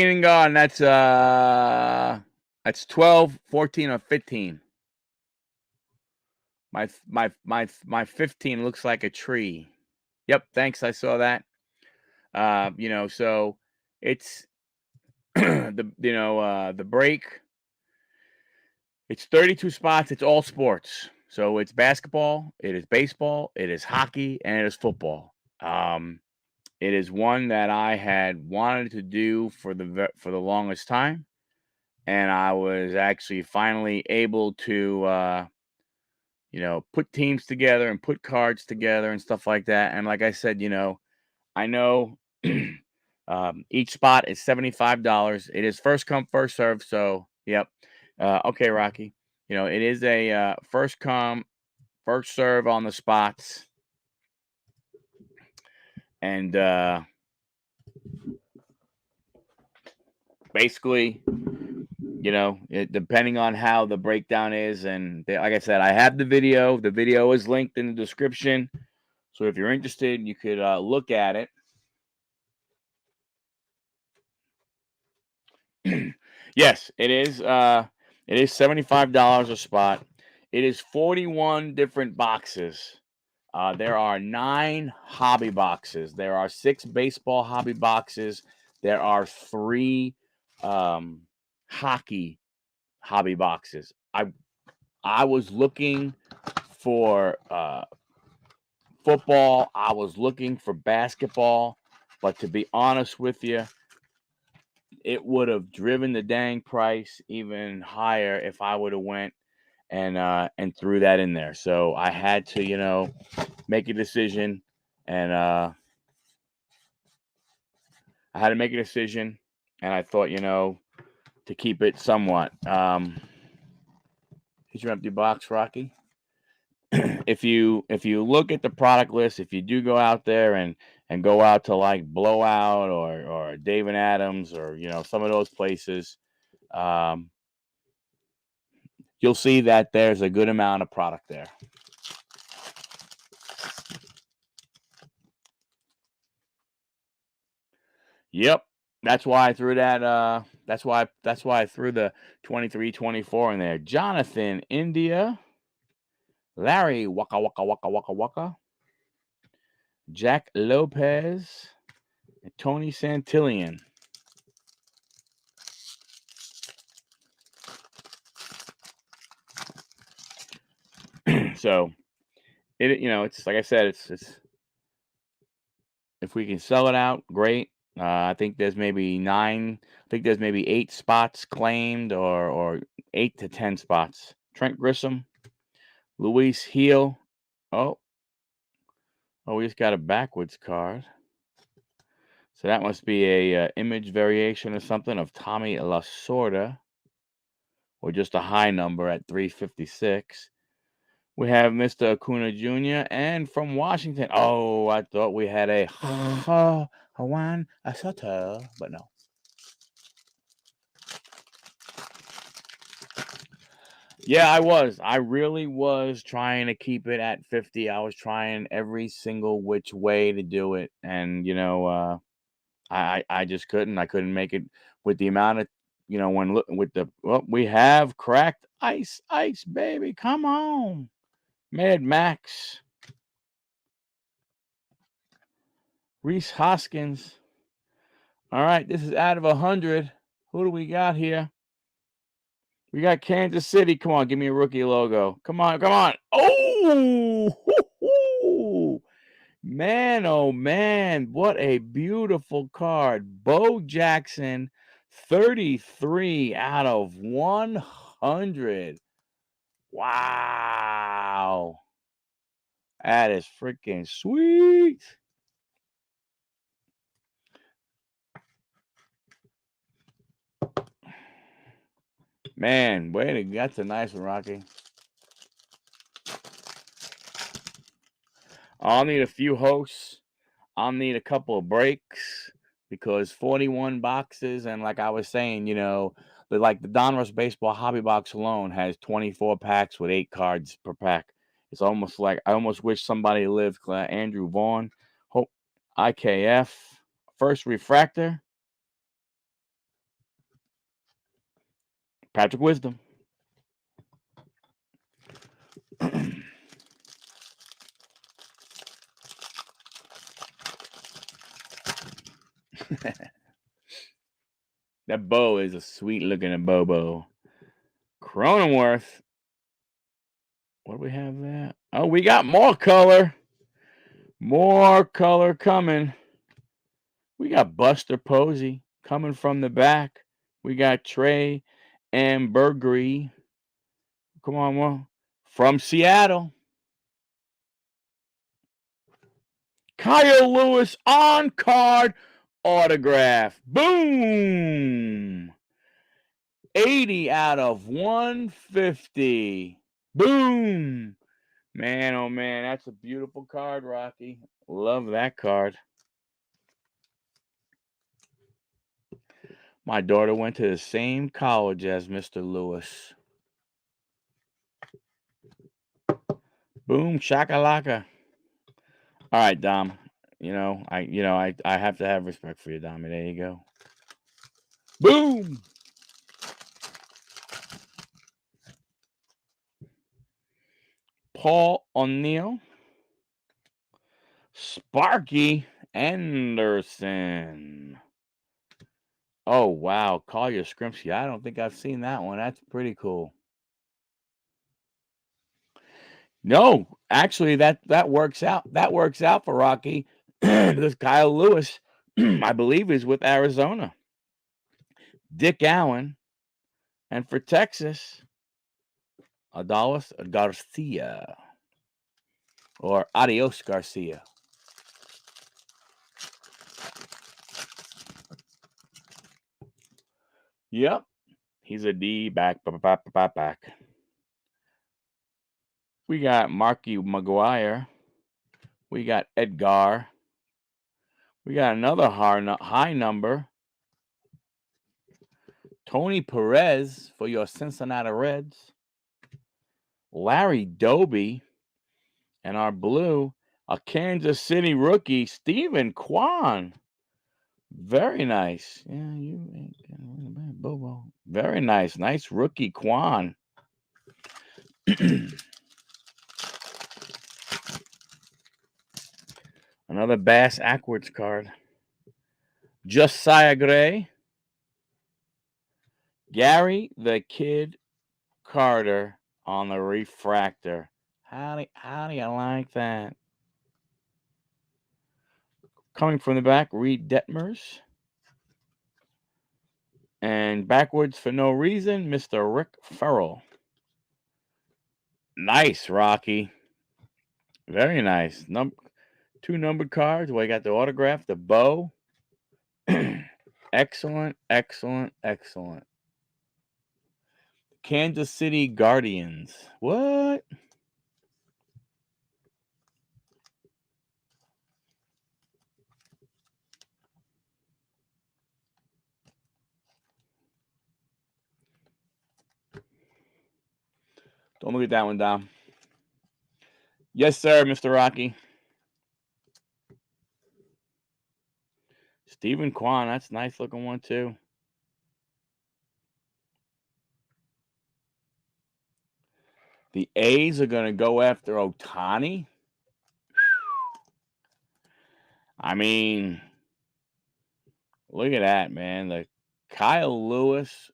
and gone. That's 12, 14, or 15. My 15 looks like a tree. Yep, thanks. I saw that. So it's the break. It's 32 spots. It's all sports. So it's basketball, it is baseball, it is hockey, and it is football. It is one that I had wanted to do for the longest time, and I was actually finally able to put teams together and put cards together and stuff like that. And like I said, I know each spot is $75. It is first come, first serve. So, yep. Okay, Rocky. It is a first come, first serve on the spots. And basically, depending on how the breakdown is. And like I said, I have the video. The video is linked in the description. So if you're interested, you could look at it. Yes, it is. It is $75 a spot. It is 41 different boxes. There are 9 hobby boxes. There are 6 baseball hobby boxes. There are 3 hockey hobby boxes. I was looking for football. I was looking for basketball, but to be honest with you, it would have driven the dang price even higher if I would have went and threw that in there. So I had to, make a decision, and I had to make a decision, and I thought, to keep it somewhat. Here's your empty box, Rocky. If you look at the product list, if you do go out there and go out to like Blowout or Dave and Adams or some of those places, you'll see that there's a good amount of product there. Yep, that's why I threw that. That's why I threw the 23-24 in there. Jonathan India, Larry Waka Waka Waka Waka Waka, Jack Lopez, and Tony Santillan. So it's like I said, it's if we can sell it out, great. I think there's maybe 9. I think there's maybe 8 spots claimed, or 8 to 10 spots. Trent Grissom, Luis Heel. Oh, we just got a backwards card. So that must be a image variation or something of Tommy Lasorda. or just a high number at 356. We have Mr. Acuna Jr. and from Washington. Oh, I thought we had a Juan Soto, but no. Yeah, I was. I really was trying to keep it at 50. I was trying every single which way to do it, and I just couldn't. I couldn't make it with the amount of we have cracked ice, baby. Come on, Mad Max, Reese Hoskins. All right, this is out of 100. Who do we got here? We got Kansas City. Come on, give me a rookie logo. Come on, come on. Oh, hoo-hoo. Man, oh man, what a beautiful card. Bo Jackson, 33 out of 100. Wow. That is freaking sweet. Man, that's a nice one, Rocky. I'll need a few hosts. I'll need a couple of breaks because 41 boxes, and like I was saying, the Donruss Baseball Hobby Box alone has 24 packs with 8 cards per pack. It's almost like I almost wish somebody lived. Andrew Vaughn, Hope, IKF, First Refractor, Patrick Wisdom. That bow is a sweet looking Bobo. Cronenworth. What do we have there? Oh, we got more color. More color coming. We got Buster Posey coming from the back. We got Trey Ambergris. Come on, well, from Seattle. Kyle Lewis on card autograph. Boom. 80 out of 150. Boom. Man, oh man, that's a beautiful card, Rocky. Love that card. My daughter went to the same college as Mr. Lewis. Boom, shakalaka. All right, Dom. I have to have respect for you, Dom. There you go. Boom. Paul O'Neill. Sparky Anderson. Oh, wow. Collier Scrimpsky. I don't think I've seen that one. That's pretty cool. No, actually, that works out. That works out for Rocky. Because Kyle Lewis, I believe, is with Arizona. Dick Allen. And for Texas, Adalis Garcia. Or Adios Garcia. Yep. He's a D back. We got Marky McGuire. We got Edgar. We got another high number. Tony Perez for your Cincinnati Reds. Larry Doby. And our blue, a Kansas City rookie, Stephen Kwan. Very nice. Yeah, you ain't bad, Bobo. Very nice. Nice rookie, Kwan. Another Bass Ackwards card. Josiah Gray. Gary the Kid Carter on the refractor. How do you like that? Coming from the back, Reed Detmers. And backwards for no reason, Mr. Rick Farrell. Nice, Rocky. Very nice. Two numbered cards. We got the autograph, the bow. Excellent, excellent, excellent. Kansas City Guardians. What? Don't look at that one, Dom. Yes, sir, Mr. Rocky. Stephen Kwan, that's a nice looking one, too. The A's are going to go after Ohtani. I mean, look at that, man. The Kyle Lewis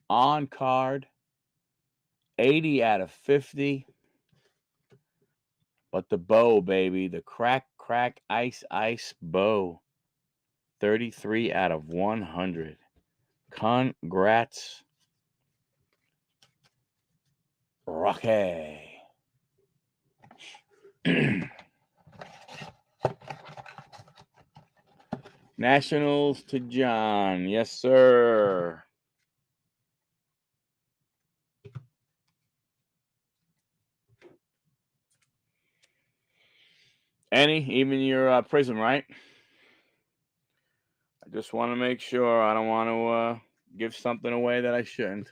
on card, 80 out of 50. But the bow, baby, the crack, ice bow, 33 out of 100. Congrats, Rocky. Nationals to John. Yes, sir. Any, even your prism, right? I just want to make sure. I don't want to give something away that I shouldn't.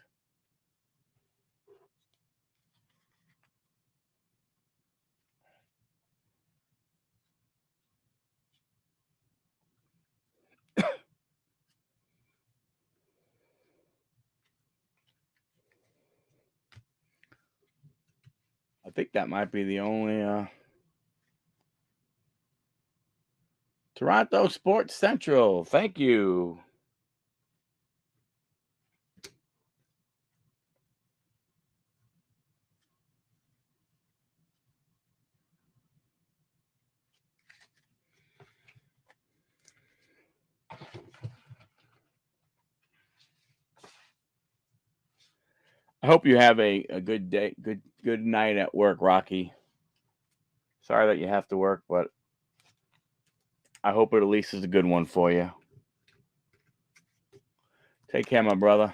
I think that might be the only Toronto Sports Central. Thank you. I hope you have a good day, good night at work, Rocky. Sorry that you have to work, but I hope it at least is a good one for you. Take care, my brother.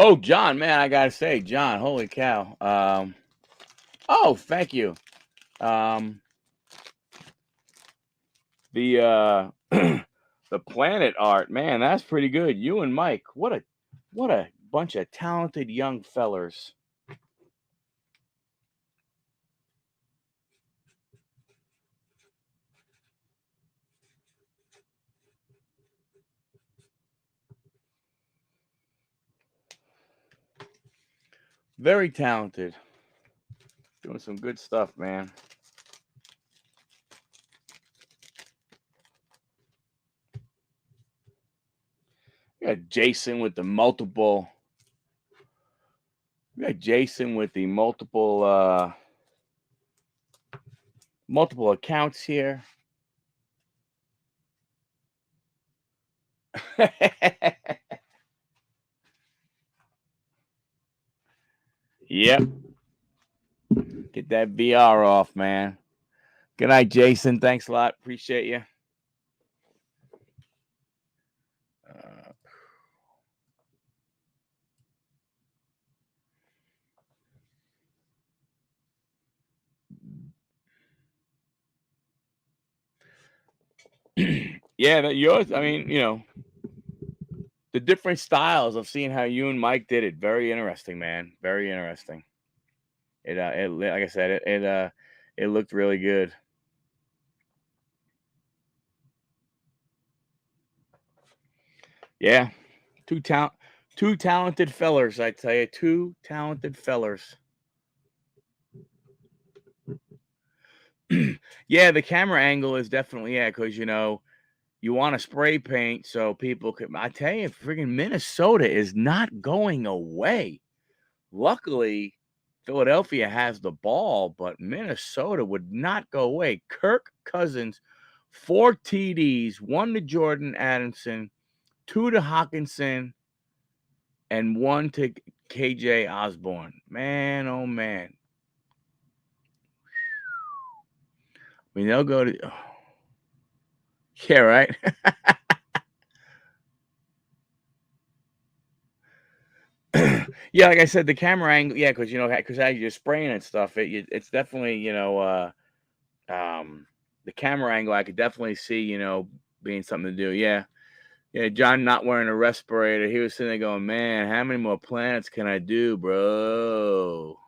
Oh, John, man, I gotta say, John, holy cow. Oh, thank you. The the planet art, man, that's pretty good. You and Mike, what a bunch of talented young fellers. Very talented. Doing some good stuff, man. We got Jason with the multiple. We got Jason with the multiple accounts here. Yep. Get that VR off, man. Good night, Jason. Thanks a lot. Appreciate you. Yeah, that yours. I mean, the different styles of seeing how you and Mike did it. Very interesting, man. Very interesting. It like I said, it looked really good. Yeah, two talented fellers. I tell you, two talented fellers. Yeah, the camera angle is definitely because you want to spray paint so people can. I tell you, freaking Minnesota is not going away. Luckily, Philadelphia has the ball, but Minnesota would not go away. Kirk Cousins 4 TDs, 1 to Jordan Addison, 2 to Hawkinson, and 1 to KJ Osborne. Man, oh man. I mean, they'll go to. Oh. Yeah, right. Yeah, like I said, the camera angle. Yeah, because because as you're spraying and stuff, it's definitely the camera angle. I could definitely see being something to do. Yeah, yeah. John not wearing a respirator. He was sitting there going, "Man, how many more planets can I do, bro?"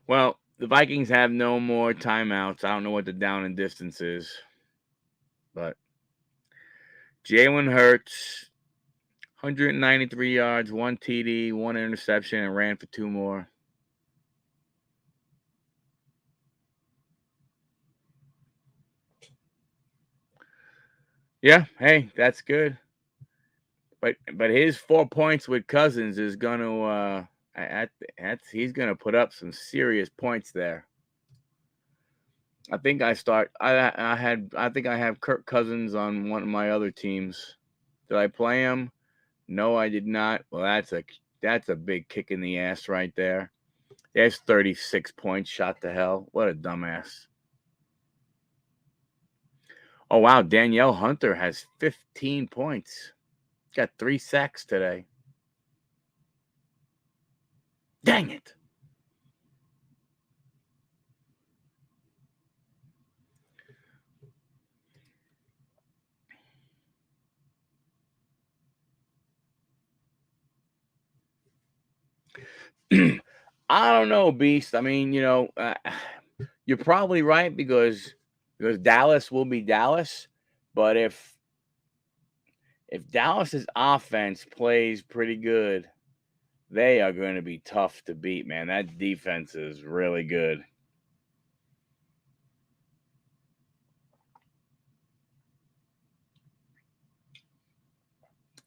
Well, the Vikings have no more timeouts. I don't know what the down and distance is, but Jalen Hurts, 193 yards, 1 TD, 1 interception, and ran for 2 more. Yeah, hey, that's good. But his 4 points with Cousins is going to he's going to put up some serious points there. I think I think I have Kirk Cousins on one of my other teams. Did I play him? No, I did not. Well, that's a big kick in the ass right there. There's 36 points shot to hell. What a dumbass. Oh wow, Danielle Hunter has 15 points. Got 3 sacks today. Dang it. I don't know, Beast. I mean, you're probably right because Dallas will be Dallas, but if Dallas's offense plays pretty good, they are going to be tough to beat, man. That defense is really good.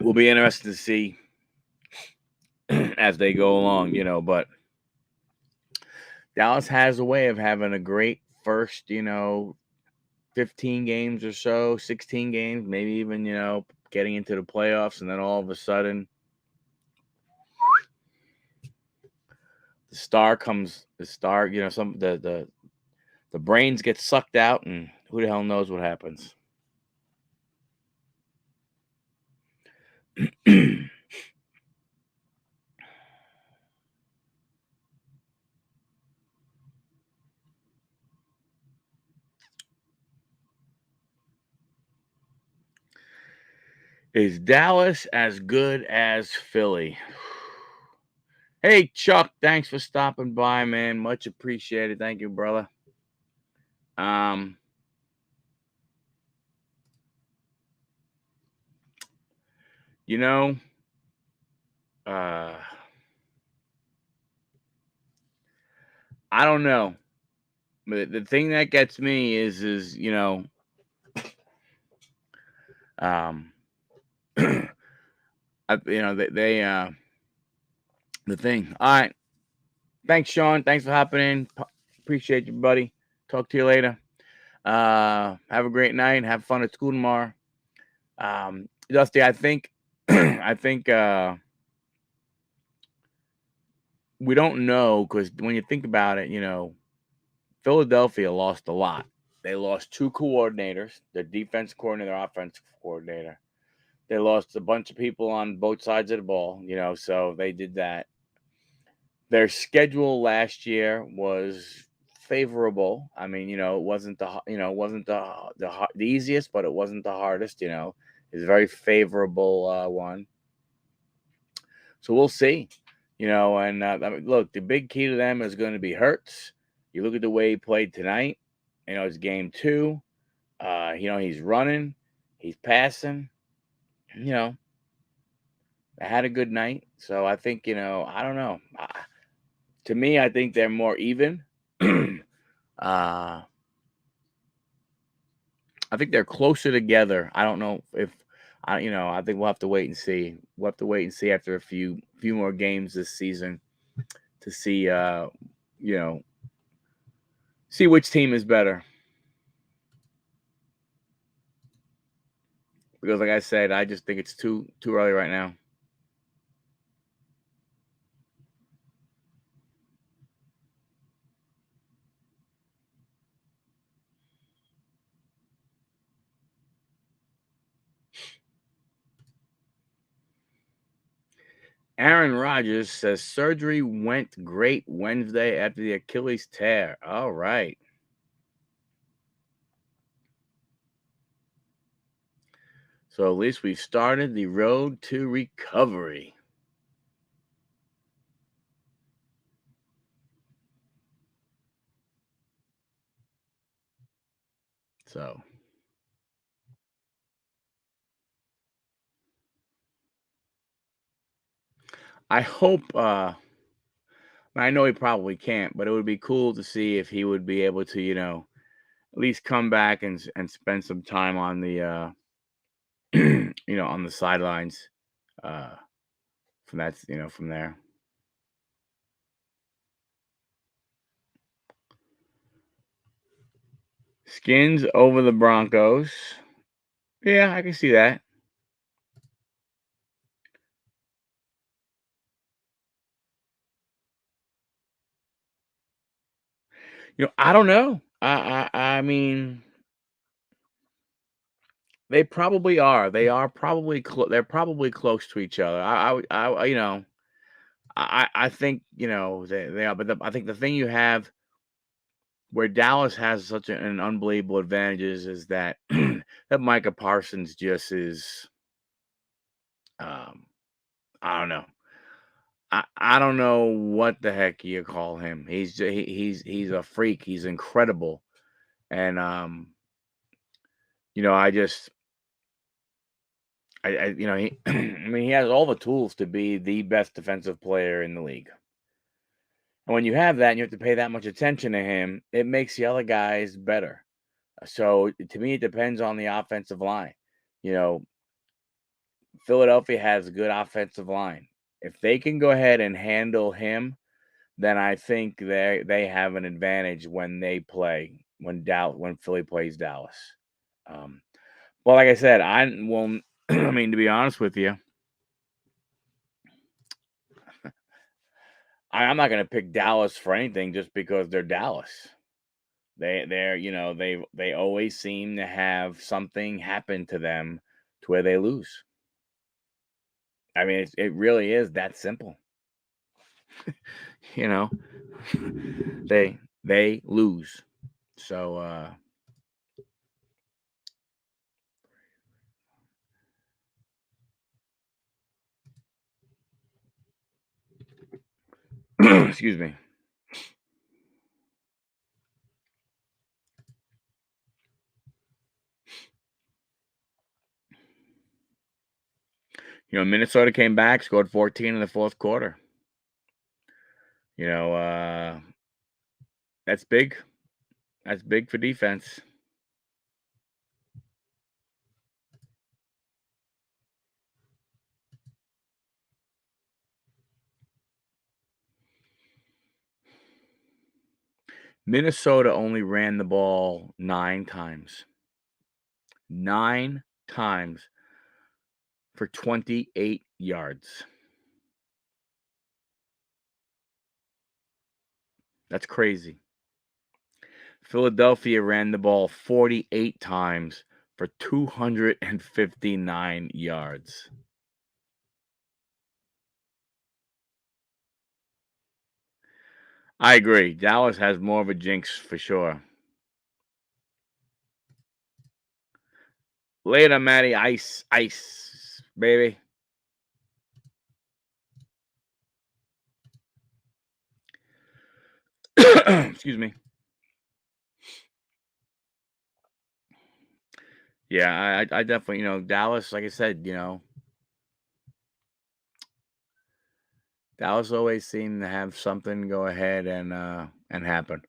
Will be interesting to see as they go along, but Dallas has a way of having a great first, 15 games or so, 16 games, maybe even, getting into the playoffs, and then all of a sudden the star, the brains get sucked out, and who the hell knows what happens. Is Dallas as good as Philly? Hey, Chuck, thanks for stopping by, man. Much appreciated. Thank you, brother. Um, you know, uh, I don't know. But the thing that gets me is um, the thing. All right. Thanks, Sean. Thanks for hopping in. Appreciate you, buddy. Talk to you later. Have a great night. Have fun at school tomorrow. Dusty, I think, I think we don't know because when you think about it, Philadelphia lost a lot. They lost 2 coordinators, their defense coordinator, their offensive coordinator. They lost a bunch of people on both sides of the ball, so they did that. Their schedule last year was favorable. I mean, it wasn't the easiest, but it wasn't the hardest. It's a very favorable one. So we'll see. And I mean, look, the big key to them is going to be Hurts. You look at the way he played tonight. It's game 2. He's running, he's passing. I had a good night. So I think I don't know. To me, I think they're more even. I think they're closer together. I don't know if I think we'll have to wait and see. We'll have to wait and see after a few more games this season to see, you know, see which team is better. Because, like I said, I just think it's too early right now. Aaron Rodgers says surgery went great Wednesday after the Achilles tear. All right. So at least we've started the road to recovery. So I hope I know he probably can't, but it would be cool to see if he would be able to, at least come back and spend some time on the on the sidelines uh from from there. Skins over the Broncos. Yeah, I can see that. I don't know. I mean, they probably are. They are probably they're probably close to each other. I think they are, but I think the thing you have where Dallas has such an unbelievable advantage is that that Micah Parsons just is. Um, I don't know. I don't know what the heck you call him. He's a freak. He's incredible, and I just he I mean he has all the tools to be the best defensive player in the league. And when you have that and you have to pay that much attention to him, it makes the other guys better. So to me, it depends on the offensive line. You know, Philadelphia has a good offensive line. If they can go ahead and handle him, then I think they have an advantage when they play when Philly plays Dallas. Um, well, like I said, I will. I mean, to be honest with you, I'm not going to pick Dallas for anything just because they're Dallas. They always seem to have something happen to them to where they lose. I mean, it really is that simple. You know, they lose. So excuse me. Minnesota came back, scored 14 in the fourth quarter. You know, that's big. That's big for defense. Minnesota only ran the ball 9 times. 9 times for 28 yards. That's crazy. Philadelphia ran the ball 48 times for 259 yards. I agree. Dallas has more of a jinx for sure. Later, Matty. Ice, ice, baby. Excuse me. Yeah, I definitely, Dallas, like I said, Dallas always seemed to have something go ahead and happen.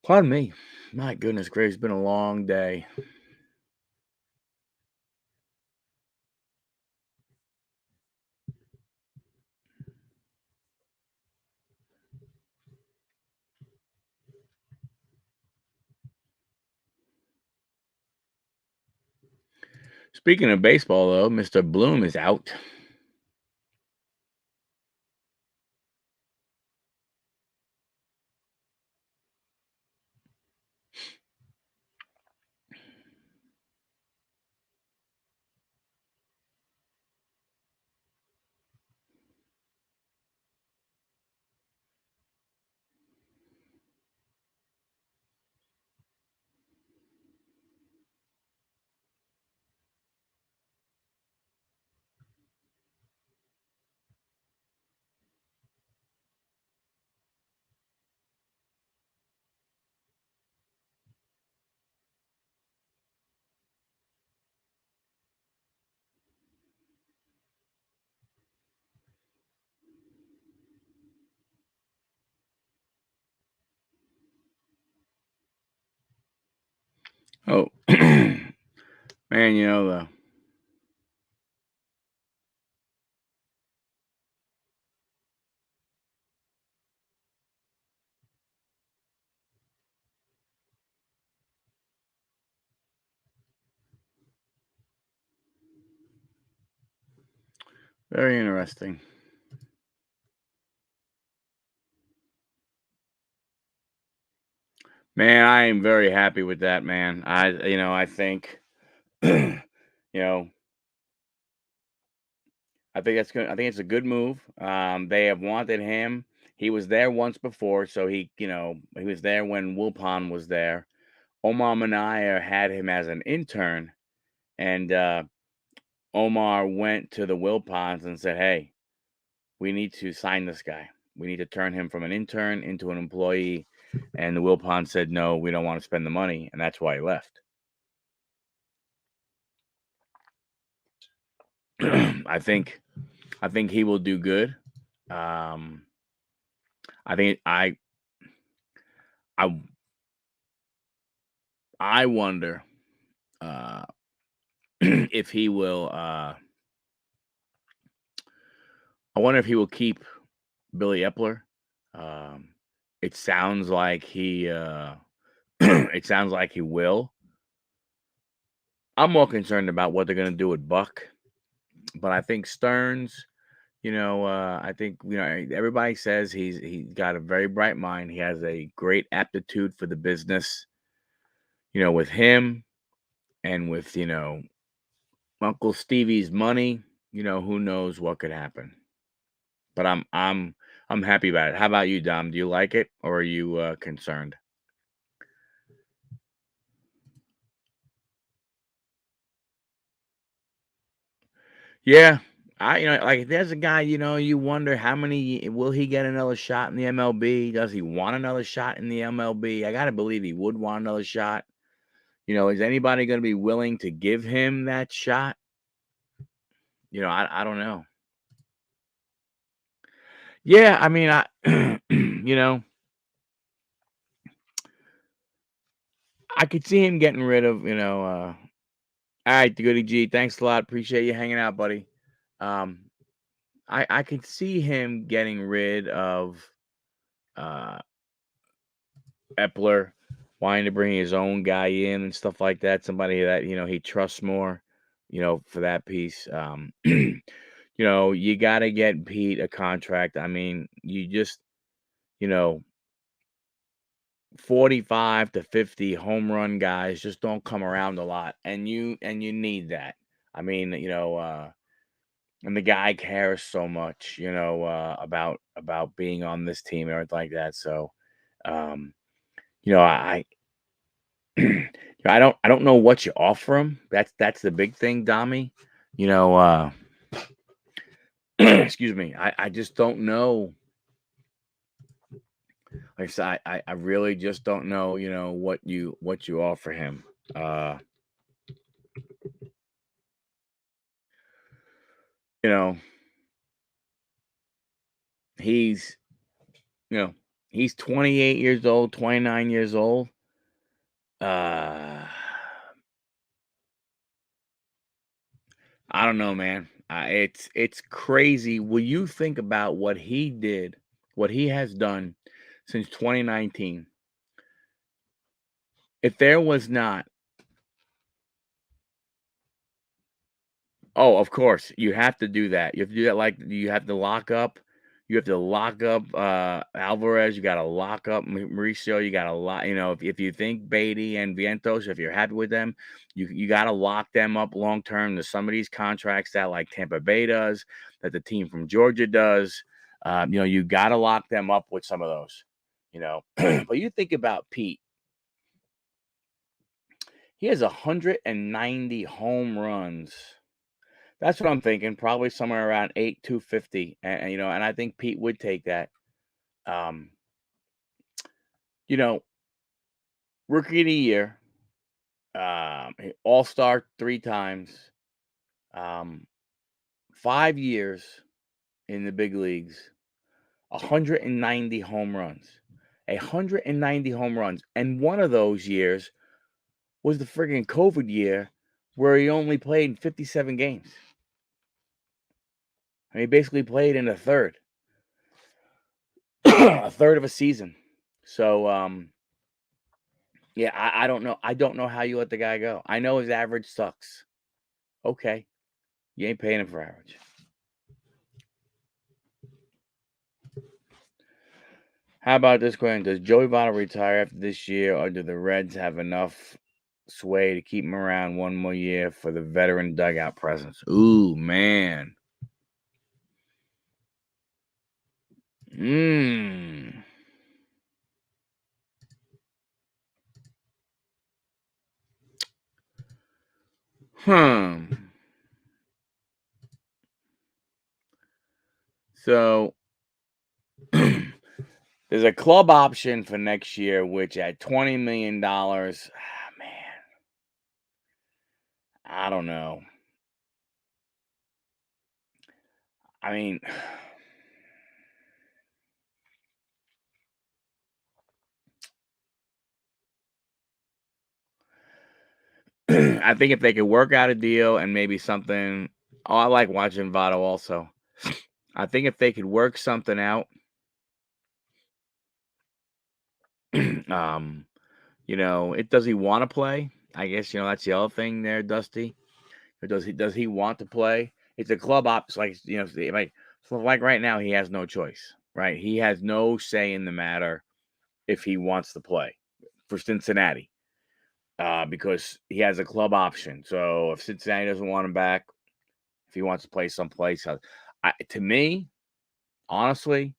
Pardon me. My goodness gracious, it's been a long day. Speaking of baseball, though, Mr. Bloom is out. Oh, man, the very interesting. Man, I am very happy with that, man. I think, you know, I think that's good. I think it's a good move. They have wanted him. He was there once before, so he was there when Wilpon was there. Omar Minaya had him as an intern, and Omar went to the Wilpons and said, "Hey, we need to sign this guy. We need to turn him from an intern into an employee." And the Wilpon said, "No, we don't want to spend the money," and that's why he left. I think I think he will do good. Um, I think I I wonder uh, if he will. I wonder if he will keep Billy Epler. Um, it sounds like he. It sounds like he will. I'm more concerned about what they're going to do with Buck, but I think Stearns. I think everybody says he's got a very bright mind. He has a great aptitude for the business. With him and with Uncle Stevie's money, who knows what could happen. But I'm happy about it. How about you, Dom? Do you like it or are you concerned? Yeah. Like if there's a guy, you wonder how many will he get another shot in the MLB? Does he want another shot in the MLB? I gotta believe he would want another shot. Is anybody gonna be willing to give him that shot? I don't know. Yeah, I mean, I could see him getting rid of, all right, Goody G, thanks a lot. Appreciate you hanging out, buddy. Um, I could see him getting rid of uh Epler, wanting to bring his own guy in and stuff like that. Somebody that he trusts more, for that piece. You got to get Pete a contract. I mean, you just you know 45 to 50 home run guys just don't come around a lot, and you need that. I mean, and the guy cares so much, about being on this team and everything like that. So, um, I I don't know what you offer him. That's the big thing, Dommy. You know, excuse me. I just don't know. Like I said, I really just don't know. What you offer him. Uh, you know, he's you know he's 28 years old, 29 years old. Uh, I don't know, man. It's crazy. Will you think about what he did, what he has done since 2019? If there was not Oh, of course, you have to do that. You have to do that, like, you have to lock up, Alvarez, you gotta lock up Mauricio, you gotta lock, if you think Beatty and Vientos, if you're happy with them, you gotta lock them up long term. There's some of these contracts that, like, Tampa Bay does, that the team from Georgia does. You gotta lock them up with some of those, you know? But you think about Pete, he has 190 home runs. That's what I'm thinking, probably somewhere around 8, 250, and I think Pete would take that. Um, you know, Rookie of the year, All-Star 3 times, um, 5 years in the big leagues, 190 home runs. 190 home runs, and one of those years was the friggin' COVID year where he only played 57 games. I mean, he basically played in a third, a third of a season. So, yeah, I don't know. I don't know how you let the guy go. I know his average sucks. Okay, you ain't paying him for average. How about this question? Does Joey Votto retire after this year, or do the Reds have enough sway to keep him around one more year for the veteran dugout presence? Ooh, man. Mmm. Hmm. So there's a club option for next year, which at $20 million, man, I don't know. I mean, I think if they could work out a deal and maybe something. Oh, I like watching Votto also. I think if they could work something out, um, it does he want to play? I guess that's the other thing there, Dusty. Or does he want to play? It's a club ops, like like right now he has no choice, right? He has no say in the matter if he wants to play for Cincinnati, because he has a club option. So if Cincinnati doesn't want him back, if he wants to play someplace, to me, honestly,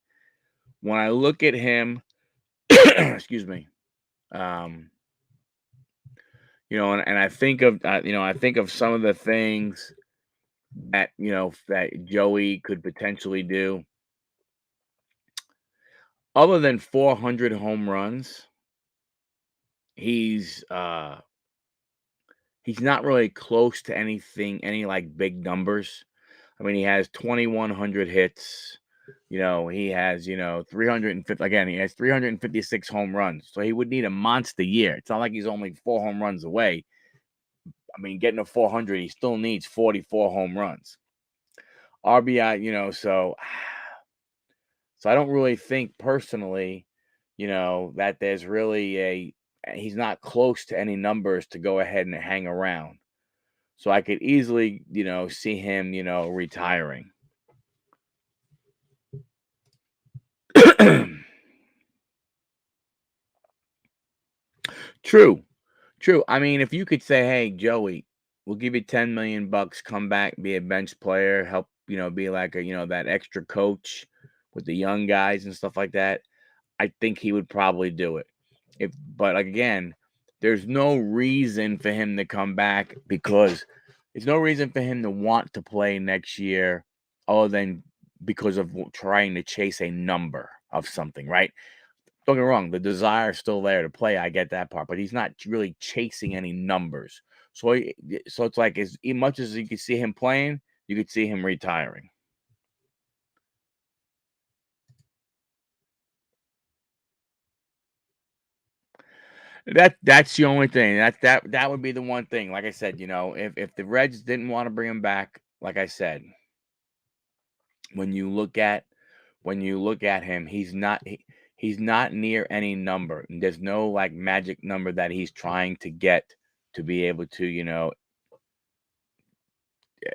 when I look at him, excuse me, um, and I think of some of the things that that Joey could potentially do. Other than 400 home runs, he's uh he's not really close to anything, any like big numbers. I mean, he has 2,100 hits. He has 350. Again, he has 356 home runs. So he would need a monster year. It's not like he's only 4 home runs away. I mean, getting to 400, he still needs 44 home runs. RBI, so I don't really think personally, that there's really he's not close to any numbers to go ahead and hang around. So I could easily, see him, retiring. True. True. I mean, if you could say, "Hey, Joey, we'll give you 10 million bucks, come back, be a bench player, help, be like that extra coach with the young guys and stuff like that." I think he would probably do it. But again, there's no reason for him to come back, because there's no reason for him to want to play next year other than because of trying to chase a number of something, right? Don't get me wrong, the desire is still there to play. I get that part, but he's not really chasing any numbers. So it's like as much as you could see him playing, you could see him retiring. That's the only thing. That would be the one thing. Like I said, if the Reds didn't want to bring him back, like I said, when you look at him, he's not near any number. There's no like magic number that he's trying to get to be able to,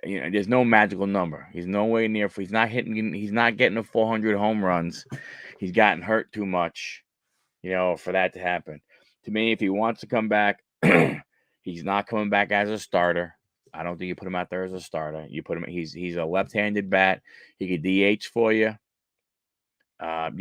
there's no magical number. He's nowhere near. He's not hitting. He's not getting the 400 home runs. He's gotten hurt too much, for that to happen. To me, if he wants to come back, he's not coming back as a starter. I don't think you put him out there as a starter. You put him. He's a left-handed bat. He could DH for you. But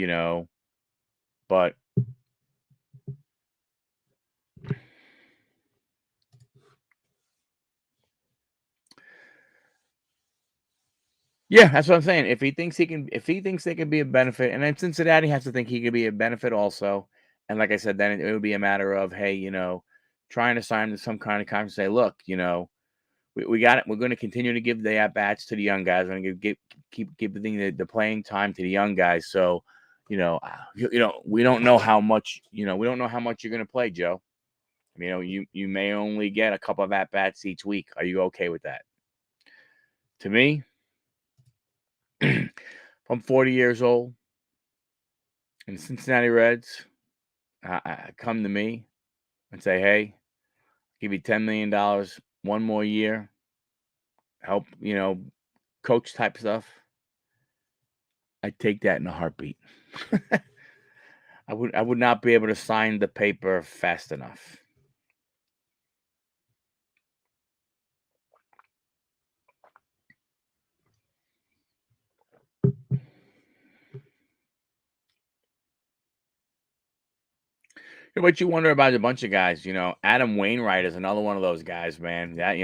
yeah, that's what I'm saying. If he thinks they can be a benefit, and then Cincinnati has to think he could be a benefit also. And like I said, then it would be a matter of, hey, trying to sign to some kind of contract. Say, look, we got it. We're going to continue to give the at bats to the young guys. We're going to keep giving the playing time to the young guys. So, we don't know how much. We don't know how much you're going to play, Joe. You may only get a couple of at bats each week. Are you okay with that? To me, if I'm 40 years old and the Cincinnati Reds come to me and say, hey, give you $10 million, one more year, help, coach type stuff, I'd take that in a heartbeat. I would not be able to sign the paper fast enough. What you wonder about a bunch of guys, Adam Wainwright is another one of those guys, man. That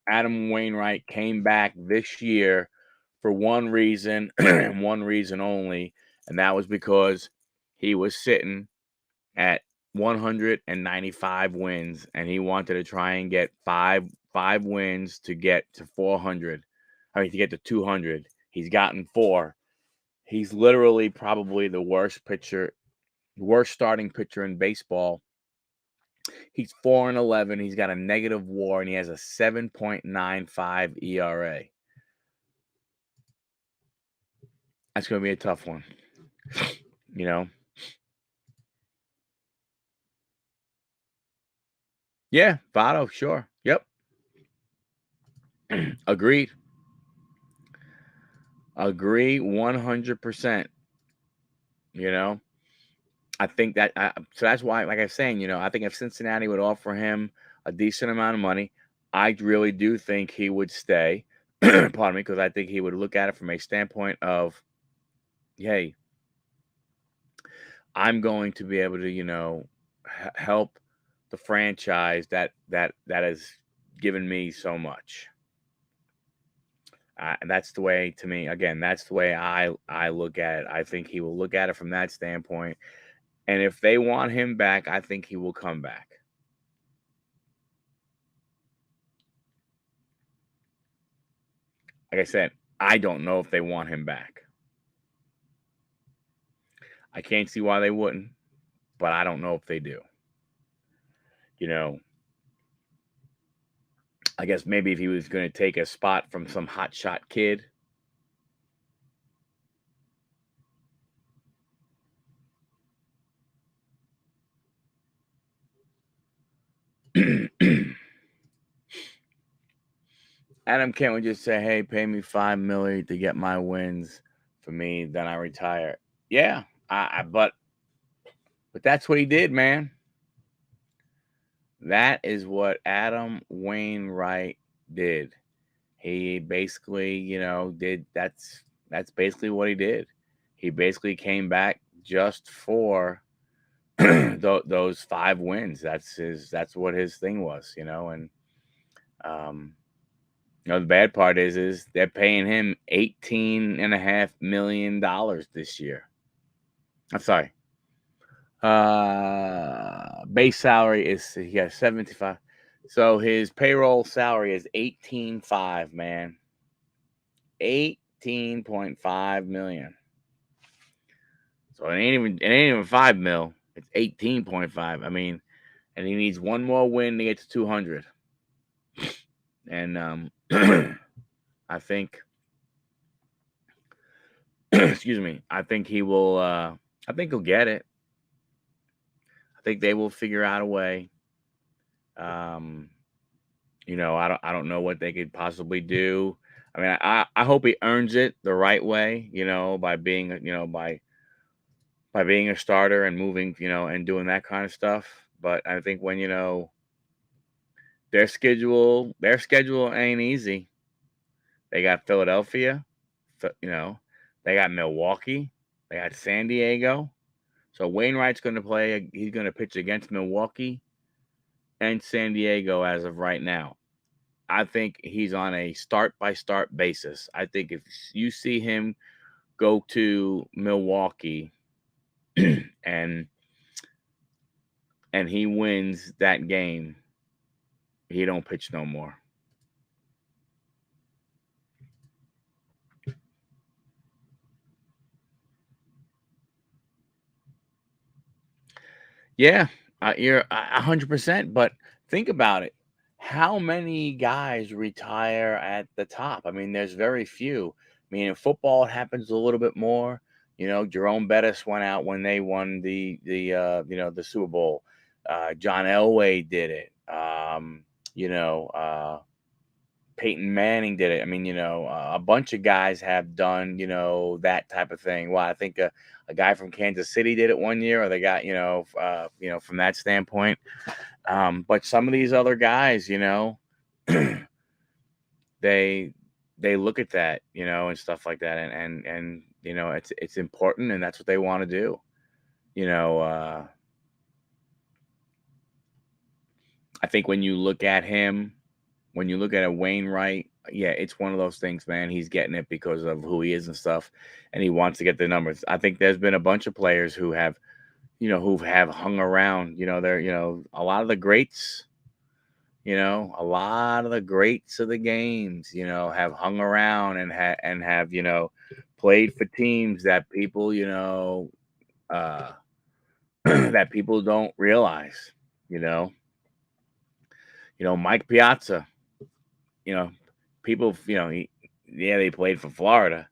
Adam Wainwright came back this year for one reason and one reason only, and that was because he was sitting at 195 wins, and he wanted to try and get five wins to get to 400. I mean, to get to 200. He's gotten 4. He's literally probably the worst starting pitcher in baseball. He's 4-11. He's got a negative WAR, and he has a 7.95 ERA. That's going to be a tough one. Yeah, Votto, sure. Yep. Agreed. Agree 100%. I think that so that's why, like I was saying, I think if Cincinnati would offer him a decent amount of money, I really do think he would stay. Pardon me, because I think he would look at it from a standpoint of, hey, I'm going to be able to, help the franchise that has given me so much. And that's the way, to me, again, that's the way I look at it. I think he will look at it from that standpoint. And if they want him back, I think he will come back. Like I said, I don't know if they want him back. I can't see why they wouldn't, but I don't know if they do. I guess maybe if he was going to take a spot from some hotshot kid. Adam Kent would just say, hey, pay me $5 million to get my wins for me, then I retire. Yeah, but that's what he did, man. That is what Adam Wainwright did. He basically, did that's basically what he did. He basically came back just for those 5 wins. That's what his thing was, and the bad part is they're paying him $18.5 million this year. I'm sorry. Base salary is, he got 75. So his payroll salary is 18.5, man. 18.5 million. So it ain't even 5 mil. It's 18.5. I mean, and he needs one more win to get to 200. And I think excuse me, I think he will I think he'll get it. I think they will figure out a way. I don't know what they could possibly do. I mean, I hope he earns it the right way, by being, by being a starter and moving, and doing that kind of stuff. But I think when, their schedule ain't easy. They got Philadelphia, Ph- you know, they got Milwaukee, they got San Diego. So Wainwright's going to play. He's going to pitch against Milwaukee and San Diego as of right now. I think he's on a start by start basis. I think if you see him go to Milwaukee and he wins that game, he don't pitch no more. Yeah, you're 100%. But think about it. How many guys retire at the top? I mean, there's very few. I mean, in football, it happens a little bit more. Jerome Bettis went out when they won the Super Bowl. John Elway did it. You know, Peyton Manning did it. I mean, a bunch of guys have done, that type of thing. Well, I think a guy from Kansas City did it one year, or they got, from that standpoint. But some of these other guys, they they look at that, and stuff like that, and it's important, and that's what they want to do. You know, I think when you look at him, when you look at a Wainwright, yeah, it's one of those things, man. He's getting it because of who he is and stuff, and he wants to get the numbers. I think there's been a bunch of players who have, who have hung around. They're, a lot of the greats. A lot of the greats of the games, have hung around and have, played for teams that people, uh, that people don't realize. You know, Mike Piazza. You know, people, yeah, they played for Florida,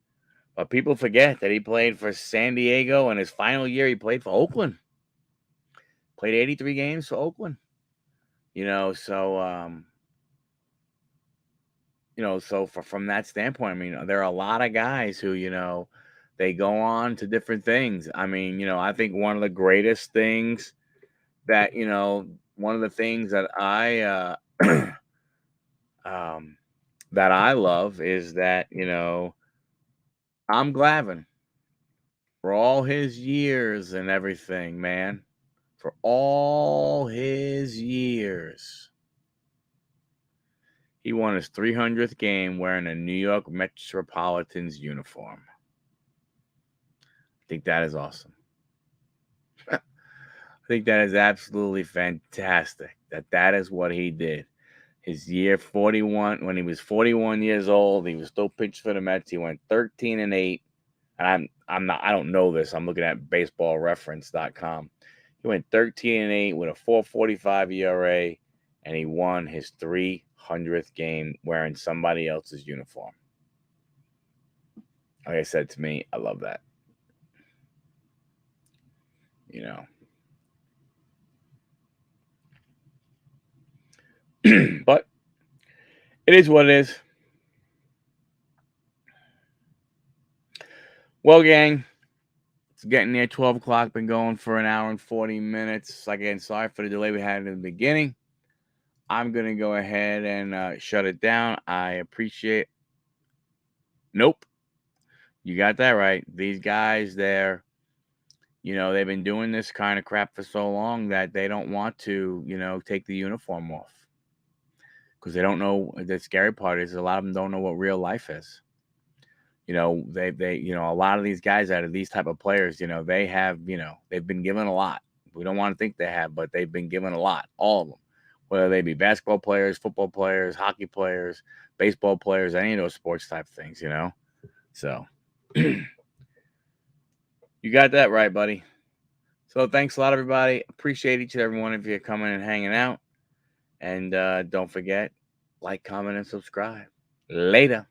but people forget that he played for San Diego, and his final year he played for Oakland. Played 83 games for Oakland. So so from that standpoint, I mean, there are a lot of guys who, they go on to different things. I mean, I think one of the greatest things that, one of the things that um, that I love is that, Tom Glavine, for all his years and everything, man, for all his years, he won his 300th game wearing a New York Metropolitans uniform. I think that is awesome. I think that is absolutely fantastic that is what he did. His year 41, when he was 41 years old, he was still pitching for the Mets. He went 13-8. And I don't know this. I'm looking at baseballreference.com. He went 13-8 with a 4.45 ERA, and he won his 300th game wearing somebody else's uniform. Like I said, to me, I love that. But it is what it is. Well, gang, it's getting near 12 o'clock. Been going for an hour and 40 minutes. Again, sorry for the delay we had in the beginning. I'm going to go ahead and shut it down. I appreciate. Nope. You got that right. These guys, they've been doing this kind of crap for so long that they don't want to, take the uniform off. Because they don't know. The scary part is a lot of them don't know what real life is. A lot of these guys out of these type of players, they have, they've been given a lot. We don't want to think they have, but they've been given a lot, all of them, whether they be basketball players, football players, hockey players, baseball players, any of those sports type things, So you got that right, buddy. So thanks a lot, everybody. Appreciate each and every one of you coming and hanging out. And don't forget, like, comment, and subscribe. Later.